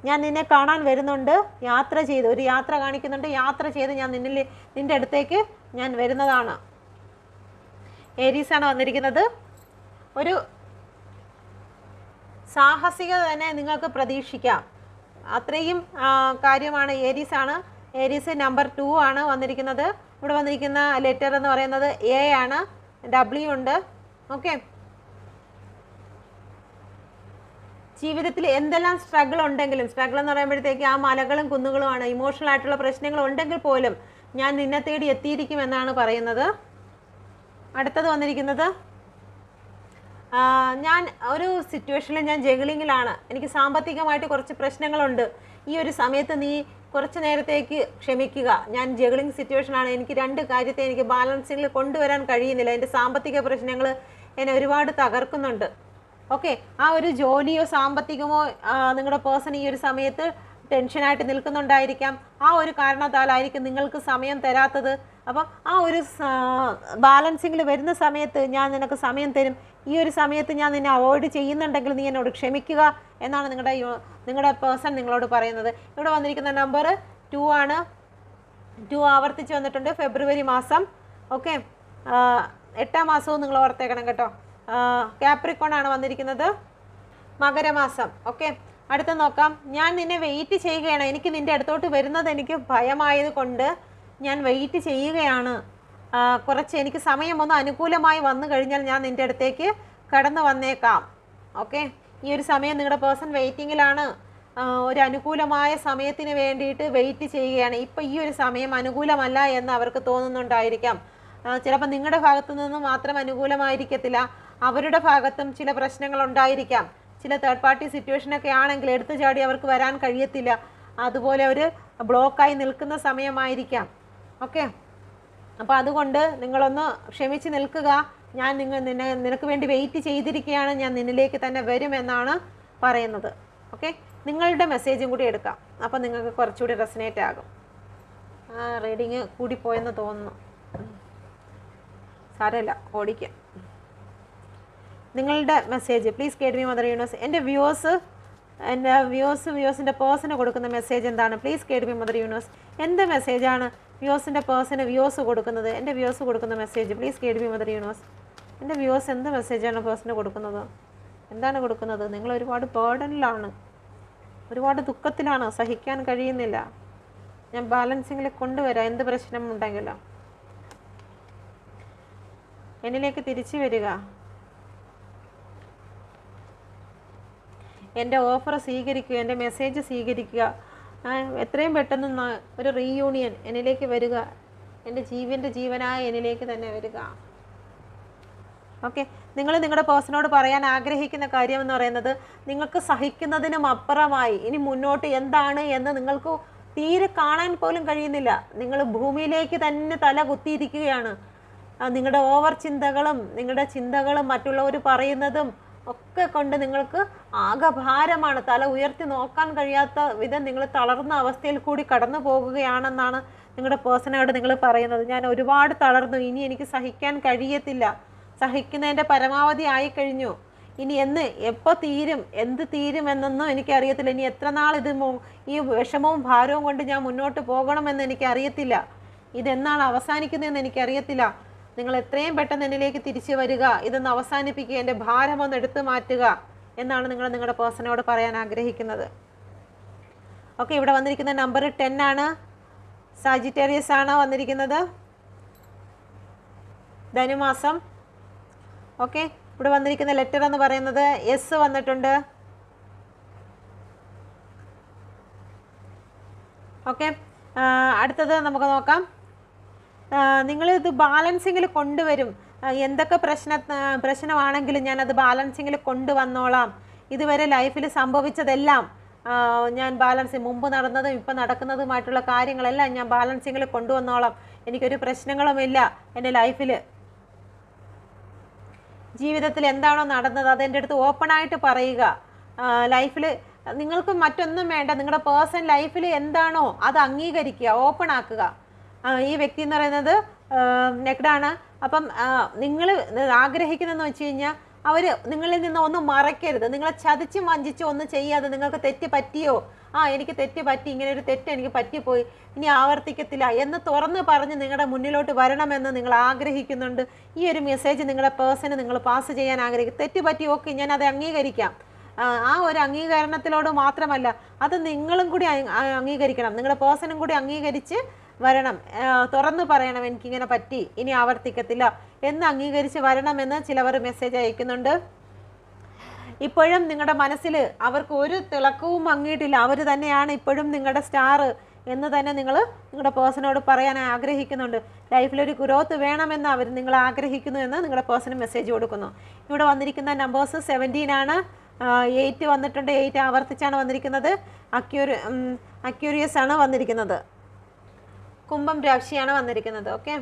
ഞാൻ നിന്നെ കാണാൻ വരുന്നുണ്ട്. യാത്ര ചെയ്ത്, ഒരു യാത്ര കാണിക്കുന്നുണ്ട്. യാത്ര ചെയ്ത് ഞാൻ നിൻ്റെ അടുത്തേക്ക് ഞാൻ വരുന്നതാണ്. ഏരീസാണ് വന്നിരിക്കുന്നത്. ഒരു സാഹസികത തന്നെ നിങ്ങൾക്ക് പ്രതീക്ഷിക്കാം. അത്രയും കാര്യമാണ്. ഏരീസ് നമ്പർ 2 ആണ് വന്നിരിക്കുന്നത്. ഇവിടെ വന്നിരിക്കുന്ന ലെറ്റർ എന്ന് പറയുന്നത് A ആണ്. W ഉണ്ട്. ഓക്കെ, ജീവിതത്തിൽ എന്തെല്ലാം സ്ട്രഗിൾ ഉണ്ടെങ്കിലും, സ്ട്രഗിൾ എന്ന് പറയുമ്പോഴത്തേക്ക് ആ മലകളും കുന്നുകളുമാണ്. ഇമോഷണൽ ആയിട്ടുള്ള പ്രശ്നങ്ങൾ ഉണ്ടെങ്കിൽ പോലും ഞാൻ നിന്നെ തേടി എത്തിയിരിക്കുമെന്നാണ് പറയുന്നത്. അടുത്തത് വന്നിരിക്കുന്നത്, ഞാൻ ഒരു സിറ്റുവേഷനിൽ ഞാൻ ജഗ്ലിങ്ങിലാണ്. എനിക്ക് സാമ്പത്തികമായിട്ട് കുറച്ച് പ്രശ്നങ്ങളുണ്ട്. ഈ ഒരു സമയത്ത് നീ കുറച്ച് നേരത്തേക്ക് ക്ഷമിക്കുക. ഞാൻ ജഗ്ലിങ് സിറ്റുവേഷനാണ്. എനിക്ക് 2 കാര്യത്തെ എനിക്ക് ബാലൻസിങ്ങിൽ കൊണ്ടുവരാൻ കഴിയുന്നില്ല. എൻ്റെ സാമ്പത്തിക പ്രശ്നങ്ങൾ എന്നെ ഒരുപാട് തകർക്കുന്നുണ്ട്. ഓക്കെ, ആ ഒരു ജോലിയോ സാമ്പത്തികമോ നിങ്ങളുടെ പേഴ്സൺ ഈ ഒരു സമയത്ത് ടെൻഷനായിട്ട് നിൽക്കുന്നുണ്ടായിരിക്കാം. ആ ഒരു കാരണത്താലായിരിക്കും നിങ്ങൾക്ക് സമയം തരാത്തത്. അപ്പം ആ ഒരു ബാലൻസിങ്ങിൽ വരുന്ന സമയത്ത് ഞാൻ നിനക്ക് സമയം തരും. ഈ ഒരു സമയത്ത് ഞാൻ നിന്നെ അവോയ്ഡ് ചെയ്യുന്നുണ്ടെങ്കിൽ നീ എന്നോട് ക്ഷമിക്കുക എന്നാണ് നിങ്ങളുടെ പേഴ്സൺ നിങ്ങളോട് പറയുന്നത്. ഇവിടെ വന്നിരിക്കുന്ന നമ്പർ 2 ആണ്. 2 ആവർത്തിച്ച് വന്നിട്ടുണ്ട്. ഫെബ്രുവരി മാസം. ഓക്കെ, 8ാം മാസവും നിങ്ങൾ ഓർത്തേക്കണം കേട്ടോ. കാപ്രിക്കോൺ ആണ് വന്നിരിക്കുന്നത്. മകരമാസം. ഓക്കെ, അടുത്ത നോക്കാം. ഞാൻ നിന്നെ വെയിറ്റ് ചെയ്യുകയാണ്. എനിക്ക് നിൻ്റെ അടുത്തോട്ട് വരുന്നത് എനിക്ക് ഭയമായത് കൊണ്ട് ഞാൻ വെയിറ്റ് ചെയ്യുകയാണ്. കുറച്ച് എനിക്ക് സമയമൊന്ന് അനുകൂലമായി വന്നു കഴിഞ്ഞാൽ ഞാൻ നിൻ്റെ അടുത്തേക്ക് കടന്നു വന്നേക്കാം. ഓക്കെ, ഈ ഒരു സമയം നിങ്ങളുടെ പേഴ്സൺ വെയിറ്റിങ്ങിലാണ്. ഒരു അനുകൂലമായ സമയത്തിന് വേണ്ടിയിട്ട് വെയിറ്റ് ചെയ്യുകയാണ്. ഇപ്പം ഈ ഒരു സമയം അനുകൂലമല്ല എന്ന് അവർക്ക് തോന്നുന്നുണ്ടായിരിക്കാം. ചിലപ്പോൾ നിങ്ങളുടെ ഭാഗത്തു നിന്ന് മാത്രം അനുകൂലമായിരിക്കത്തില്ല, അവരുടെ ഭാഗത്തും ചില പ്രശ്നങ്ങൾ ഉണ്ടായിരിക്കാം. ചില തേർഡ് പാർട്ടി സിറ്റുവേഷനൊക്കെ ആണെങ്കിൽ എടുത്തു ചാടി അവർക്ക് വരാൻ കഴിയത്തില്ല. അതുപോലെ ഒരു ബ്ലോക്കായി നിൽക്കുന്ന സമയമായിരിക്കാം. ഓക്കെ, അപ്പോൾ അതുകൊണ്ട് നിങ്ങളൊന്ന് ക്ഷമിച്ച് നിൽക്കുക. ഞാൻ നിനക്ക് വേണ്ടി വെയിറ്റ് ചെയ്തിരിക്കുകയാണ്, ഞാൻ നിന്നിലേക്ക് തന്നെ വരുമെന്നാണ് പറയുന്നത്. ഓക്കെ, നിങ്ങളുടെ മെസ്സേജും കൂടി എടുക്കാം, അപ്പോൾ നിങ്ങൾക്ക് കുറച്ചുകൂടി റെസനേറ്റ് ആകും. റീഡിങ് കൂടിപ്പോയെന്ന് തോന്നുന്നു, സാരമില്ല, ഓടിക്കാം. നിങ്ങളുടെ message please guide me mother universe. എൻ്റെ വ്യൂവേഴ്സിൻ്റെ പേഴ്സണ് കൊടുക്കുന്ന മെസ്സേജ് എന്താണ്? Please guide me mother universe. എന്ത് മെസ്സേജാണ് വ്യൂവേഴ്സിൻ്റെ പേഴ്സണ് വ്യൂവേഴ്സ് കൊടുക്കുന്നത്? എൻ്റെ വ്യൂവേഴ്സ് കൊടുക്കുന്ന message please guide me mother universe. എൻ്റെ വ്യൂവേഴ്സ് എന്ത് മെസ്സേജാണ് പേഴ്സണ് കൊടുക്കുന്നത്? എന്താണ് കൊടുക്കുന്നത്? നിങ്ങൾ ഒരുപാട് ബേർഡനിലാണ്, ഒരുപാട് ദുഃഖത്തിലാണ്, സഹിക്കാൻ കഴിയുന്നില്ല. ഞാൻ ബാലൻസിങ്ങിൽ കൊണ്ടുവരാം. എന്ത് പ്രശ്നമുണ്ടെങ്കിലും എന്നിലേക്ക് തിരിച്ചു വരിക. എൻ്റെ ഓഫർ സ്വീകരിക്കുക, എൻ്റെ മെസ്സേജ് സ്വീകരിക്കുക. എത്രയും പെട്ടെന്ന് ഒരു റീയൂണിയൻ എന്നിലേക്ക് വരിക. എൻ്റെ ജീവനായ എന്നിലേക്ക് തന്നെ വരിക. ഓക്കെ, നിങ്ങൾ നിങ്ങളുടെ പേഴ്സണോട് പറയാൻ ആഗ്രഹിക്കുന്ന കാര്യം എന്ന് പറയുന്നത്, നിങ്ങൾക്ക് സഹിക്കുന്നതിനും അപ്പുറമായി ഇനി മുന്നോട്ട് എന്താണ് എന്ന് നിങ്ങൾക്ക് തീരെ കാണാൻ പോലും കഴിയുന്നില്ല. നിങ്ങൾ ഭൂമിയിലേക്ക് തന്നെ തല കുത്തിയിരിക്കുകയാണ്. നിങ്ങളുടെ ഓവർ ചിന്തകളും മറ്റുള്ളവർ പറയുന്നതും ഒക്കെ കൊണ്ട് നിങ്ങൾക്ക് ആകെ ഭാരമാണ്. തല ഉയർത്തി നോക്കാൻ കഴിയാത്ത വിധം നിങ്ങൾ തളർന്ന അവസ്ഥയിൽ കൂടി കടന്നു പോകുകയാണെന്നാണ് നിങ്ങളുടെ പേഴ്സണോട് നിങ്ങൾ പറയുന്നത്. ഞാൻ ഒരുപാട് തളർന്നു, ഇനി എനിക്ക് സഹിക്കാൻ കഴിയത്തില്ല, സഹിക്കുന്നതിൻ്റെ പരമാവധി ആയിക്കഴിഞ്ഞു. ഇനി എപ്പോൾ തീരും, എന്ത് തീരും എന്നൊന്നും എനിക്കറിയത്തില്ല. ഇനി എത്ര നാൾ ഈ വിഷമവും ഭാരവും കൊണ്ട് ഞാൻ മുന്നോട്ട് പോകണമെന്ന് എനിക്കറിയത്തില്ല. ഇതെന്നാണ് അവസാനിക്കുന്നതെന്ന് എനിക്കറിയത്തില്ല. നിങ്ങൾ എത്രയും പെട്ടെന്ന് എന്നിലേക്ക് തിരിച്ചു വരിക, ഇതൊന്ന് അവസാനിപ്പിക്കുക, എൻ്റെ ഭാരമൊന്ന് എടുത്തു മാറ്റുക എന്നാണ് നിങ്ങൾ നിങ്ങളുടെ പേഴ്സണോട് പറയാൻ ആഗ്രഹിക്കുന്നത്. ഓക്കെ, ഇവിടെ വന്നിരിക്കുന്ന നമ്പർ 10 ആണ്. സാജിറ്റേറിയസ് ആണ് വന്നിരിക്കുന്നത്, ധനുമാസം. ഓക്കെ, ഇവിടെ വന്നിരിക്കുന്ന ലെറ്റർ എന്ന് പറയുന്നത് എസ് വന്നിട്ടുണ്ട്. ഓക്കെ, അടുത്തത് നമുക്ക് നോക്കാം. നിങ്ങളിത് ബാലൻസിങ്ങിൽ കൊണ്ടുവരും. എന്തൊക്കെ പ്രശ്നമാണെങ്കിലും ഞാനത് ബാലൻസിങ്ങിൽ കൊണ്ടുവന്നോളാം. ഇതുവരെ ലൈഫിൽ സംഭവിച്ചതെല്ലാം ഞാൻ മുമ്പ് നടന്നതും ഇപ്പം നടക്കുന്നതുമായിട്ടുള്ള കാര്യങ്ങളെല്ലാം ഞാൻ ബാലൻസിങ്ങിൽ കൊണ്ടുവന്നോളാം. എനിക്കൊരു പ്രശ്നങ്ങളുമില്ല. എൻ്റെ ജീവിതത്തിൽ എന്താണോ നടന്നത് അതെൻ്റെ അടുത്ത് ഓപ്പണായിട്ട് പറയുക. ലൈഫിൽ നിങ്ങൾക്ക് മറ്റൊന്നും വേണ്ട. നിങ്ങളുടെ പേഴ്സൺ ലൈഫിൽ എന്താണോ അത് അംഗീകരിക്കുക, ഓപ്പൺ ആക്കുക. ഈ വ്യക്തി എന്ന് പറയുന്നത് നെഗ്ഡാണ്. അപ്പം നിങ്ങൾ ആഗ്രഹിക്കുന്നതെന്ന് വെച്ച് കഴിഞ്ഞാൽ അവർ നിങ്ങളിൽ നിന്ന് ഒന്നും മറയ്ക്കരുത്. നിങ്ങളെ ചതിച്ചും വഞ്ചിച്ചും ഒന്നും ചെയ്യാതെ, നിങ്ങൾക്ക് തെറ്റ് പറ്റിയോ, എനിക്ക് തെറ്റ് പറ്റി, ഇങ്ങനെ ഒരു തെറ്റ് എനിക്ക് പറ്റിപ്പോയി, ഇനി ആവർത്തിക്കത്തില്ല എന്ന് തുറന്ന് പറഞ്ഞ് നിങ്ങളുടെ മുന്നിലോട്ട് വരണമെന്ന് നിങ്ങൾ ആഗ്രഹിക്കുന്നുണ്ട്. ഈ ഒരു മെസ്സേജ് നിങ്ങളുടെ പേഴ്സണ് നിങ്ങൾ പാസ് ചെയ്യാൻ ആഗ്രഹിക്കും. തെറ്റ് പറ്റി, ഓക്കെ, ഞാൻ അത് അംഗീകരിക്കാം. ആ ഒരു അംഗീകരണത്തിലോട് മാത്രമല്ല, അത് നിങ്ങളും കൂടി അംഗീകരിക്കണം. നിങ്ങളുടെ പേഴ്സണും കൂടി അംഗീകരിച്ച് വരണം. തുറന്നു പറയണം, എനിക്കിങ്ങനെ പറ്റി, ഇനി ആവർത്തിക്കത്തില്ല എന്ന് അംഗീകരിച്ച് വരണമെന്ന് ചിലവർ മെസ്സേജ് അയക്കുന്നുണ്ട്. ഇപ്പോഴും നിങ്ങളുടെ മനസ്സിൽ അവർക്ക് ഒരു തിളക്കവും മങ്ങിയിട്ടില്ല. അവർ തന്നെയാണ് ഇപ്പോഴും നിങ്ങളുടെ സ്റ്റാർ എന്ന് തന്നെ നിങ്ങളുടെ പേഴ്സണോട് പറയാൻ ആഗ്രഹിക്കുന്നുണ്ട്. ലൈഫിലൊരു ഗ്രോത്ത് വേണമെന്ന് നിങ്ങൾ ആഗ്രഹിക്കുന്നു എന്ന് നിങ്ങളുടെ പേഴ്സണ് മെസ്സേജ് കൊടുക്കുന്നു. ഇവിടെ വന്നിരിക്കുന്ന നമ്പേഴ്സ് 17 ആണ്. 8 വന്നിട്ടുണ്ട്. 8 ആവർത്തിച്ചാണ് വന്നിരിക്കുന്നത്. അക്യൂരിയസ് ആണ് വന്നിരിക്കുന്നത്. കുംഭം രാശിയാണ് വന്നിരിക്കുന്നത്. ഓക്കെ,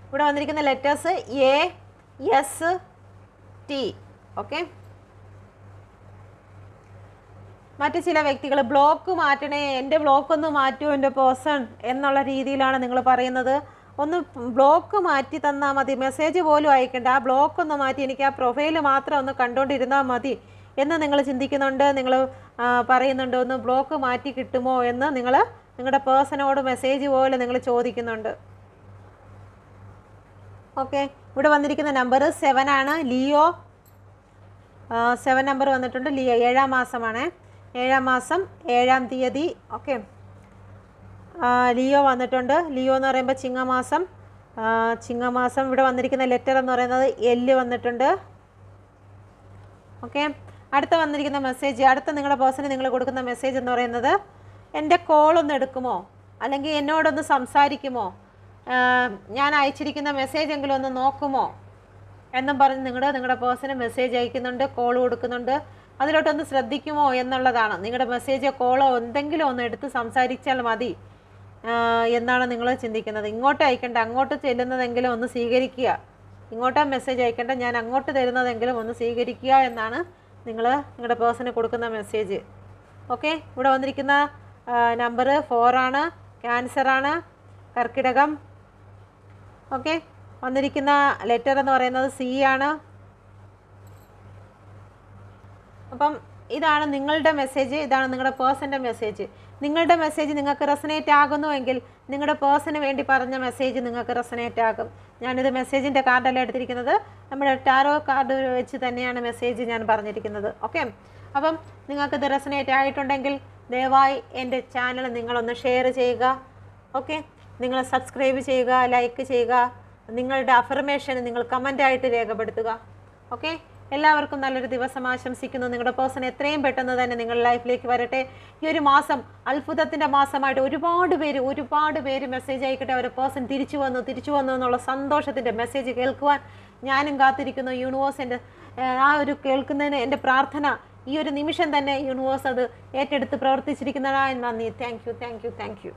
ഇവിടെ വന്നിരിക്കുന്ന ലെറ്റേഴ്സ് AST. ഓക്കെ, മറ്റ് ചില വ്യക്തികൾ ബ്ലോക്ക് മാറ്റണേ, എൻ്റെ ബ്ലോക്ക് ഒന്ന് മാറ്റുമോ എൻ്റെ പേഴ്സൺ എന്നുള്ള രീതിയിലാണ് നിങ്ങൾ പറയുന്നത്. ഒന്ന് ബ്ലോക്ക് മാറ്റി തന്നാൽ മതി, മെസ്സേജ് പോലും അയക്കണ്ട, ആ ബ്ലോക്ക് ഒന്ന് മാറ്റി എനിക്ക് ആ പ്രൊഫൈൽ മാത്രം ഒന്ന് കണ്ടുകൊണ്ടിരുന്നാൽ മതി എന്ന് നിങ്ങൾ ചിന്തിക്കുന്നുണ്ട്. നിങ്ങൾ പറയുന്നുണ്ട് ഒന്ന് ബ്ലോക്ക് മാറ്റി കിട്ടുമോ എന്ന് നിങ്ങളുടെ പേഴ്സണോട് മെസ്സേജ് പോലെ നിങ്ങൾ ചോദിക്കുന്നുണ്ട്. ഓക്കെ, ഇവിടെ വന്നിരിക്കുന്ന നമ്പർ 7 ആണ്. ലിയോ 7 നമ്പർ വന്നിട്ടുണ്ട്. ലിയോ 7ാം മാസമാണ്. 7ാം മാസം 7ാം തീയതി. ഓക്കെ, ലിയോ വന്നിട്ടുണ്ട്. ലിയോ എന്ന് പറയുമ്പോൾ ചിങ്ങമാസം. ചിങ്ങമാസം ഇവിടെ വന്നിരിക്കുന്ന ലെറ്റർ എന്ന് പറയുന്നത് എല്ല് വന്നിട്ടുണ്ട്. ഓക്കെ, അടുത്ത വന്നിരിക്കുന്ന മെസ്സേജ്, അടുത്ത നിങ്ങളുടെ പേഴ്സണ് നിങ്ങൾ കൊടുക്കുന്ന മെസ്സേജ് എന്ന് പറയുന്നത്, എൻ്റെ കോളൊന്ന് എടുക്കുമോ, അല്ലെങ്കിൽ എന്നോടൊന്ന് സംസാരിക്കുമോ, ഞാൻ അയച്ചിരിക്കുന്ന മെസ്സേജ് എങ്കിലും ഒന്ന് നോക്കുമോ എന്നും പറഞ്ഞ് നിങ്ങളുടെ പേഴ്സണ് മെസ്സേജ് അയക്കുന്നുണ്ട്, കോൾ കൊടുക്കുന്നുണ്ട്. അതിലോട്ടൊന്ന് ശ്രദ്ധിക്കുമോ എന്നുള്ളതാണ്. നിങ്ങളുടെ മെസ്സേജോ കോളോ എന്തെങ്കിലും ഒന്ന് എടുത്ത് സംസാരിച്ചാൽ മതി എന്നാണ് നിങ്ങൾ ചിന്തിക്കുന്നത്. ഇങ്ങോട്ട് അയക്കേണ്ട, അങ്ങോട്ട് ചെല്ലുന്നതെങ്കിലും ഒന്ന് സ്വീകരിക്കുക. ഇങ്ങോട്ടാ മെസ്സേജ് അയക്കേണ്ട, ഞാൻ അങ്ങോട്ട് തരുന്നതെങ്കിലും ഒന്ന് സ്വീകരിക്കുക എന്നാണ് നിങ്ങളുടെ പേഴ്സണ് കൊടുക്കുന്ന മെസ്സേജ്. ഓക്കെ, ഇവിടെ വന്നിരിക്കുന്ന നമ്പർ 4 ആണ്. ക്യാൻസറാണ്, കർക്കിടകം. ഓക്കെ, വന്നിരിക്കുന്ന ലെറ്റർ എന്ന് പറയുന്നത് സി ആണ്. അപ്പം ഇതാണ് നിങ്ങളുടെ മെസ്സേജ്, ഇതാണ് നിങ്ങളുടെ പേഴ്സൻ്റെ മെസ്സേജ്. നിങ്ങളുടെ മെസ്സേജ് നിങ്ങൾക്ക് റെസനേറ്റ് ആകുന്നുവെങ്കിൽ നിങ്ങളുടെ പേഴ്സണ് വേണ്ടി പറഞ്ഞ മെസ്സേജ് നിങ്ങൾക്ക് റെസനേറ്റ് ആകും. ഞാനിത് മെസ്സേജിൻ്റെ കാർഡല്ല എടുത്തിരിക്കുന്നത്, നമ്മുടെ ടാരോ കാർഡ് വെച്ച് തന്നെയാണ് മെസ്സേജ് ഞാൻ പറഞ്ഞിരിക്കുന്നത്. ഓക്കെ, അപ്പം നിങ്ങൾക്കിത് റെസനേറ്റ് ആയിട്ടുണ്ടെങ്കിൽ ദയവായി എൻ്റെ ചാനൽ നിങ്ങളൊന്ന് ഷെയർ ചെയ്യുക. ഓക്കെ, നിങ്ങൾ സബ്സ്ക്രൈബ് ചെയ്യുക, ലൈക്ക് ചെയ്യുക, നിങ്ങളുടെ അഫർമേഷൻ നിങ്ങൾ കമൻ്റായിട്ട് രേഖപ്പെടുത്തുക. ഓക്കെ, എല്ലാവർക്കും നല്ലൊരു ദിവസം ആശംസിക്കുന്നു. നിങ്ങളുടെ പേഴ്സൺ എത്രയും പെട്ടെന്ന് തന്നെ നിങ്ങളുടെ ലൈഫിലേക്ക് വരട്ടെ. ഈ ഒരു മാസം അത്ഭുതത്തിൻ്റെ മാസമായിട്ട് ഒരുപാട് പേര് മെസ്സേജ് അയക്കട്ടെ. അവരുടെ പേഴ്സൺ തിരിച്ചു വന്നു എന്നുള്ള സന്തോഷത്തിൻ്റെ മെസ്സേജ് കേൾക്കുവാൻ ഞാനും കാത്തിരിക്കുന്നു. യൂണിവേഴ്സിൻ്റെ ആ ഒരു കേൾക്കുന്നതിന് എൻ്റെ പ്രാർത്ഥന ഈ ഒരു നിമിഷം തന്നെ യൂണിവേഴ്സ് അത് ഏറ്റെടുത്ത് പ്രവർത്തിച്ചിരിക്കുന്നതാണ്. നന്ദി. Thank you.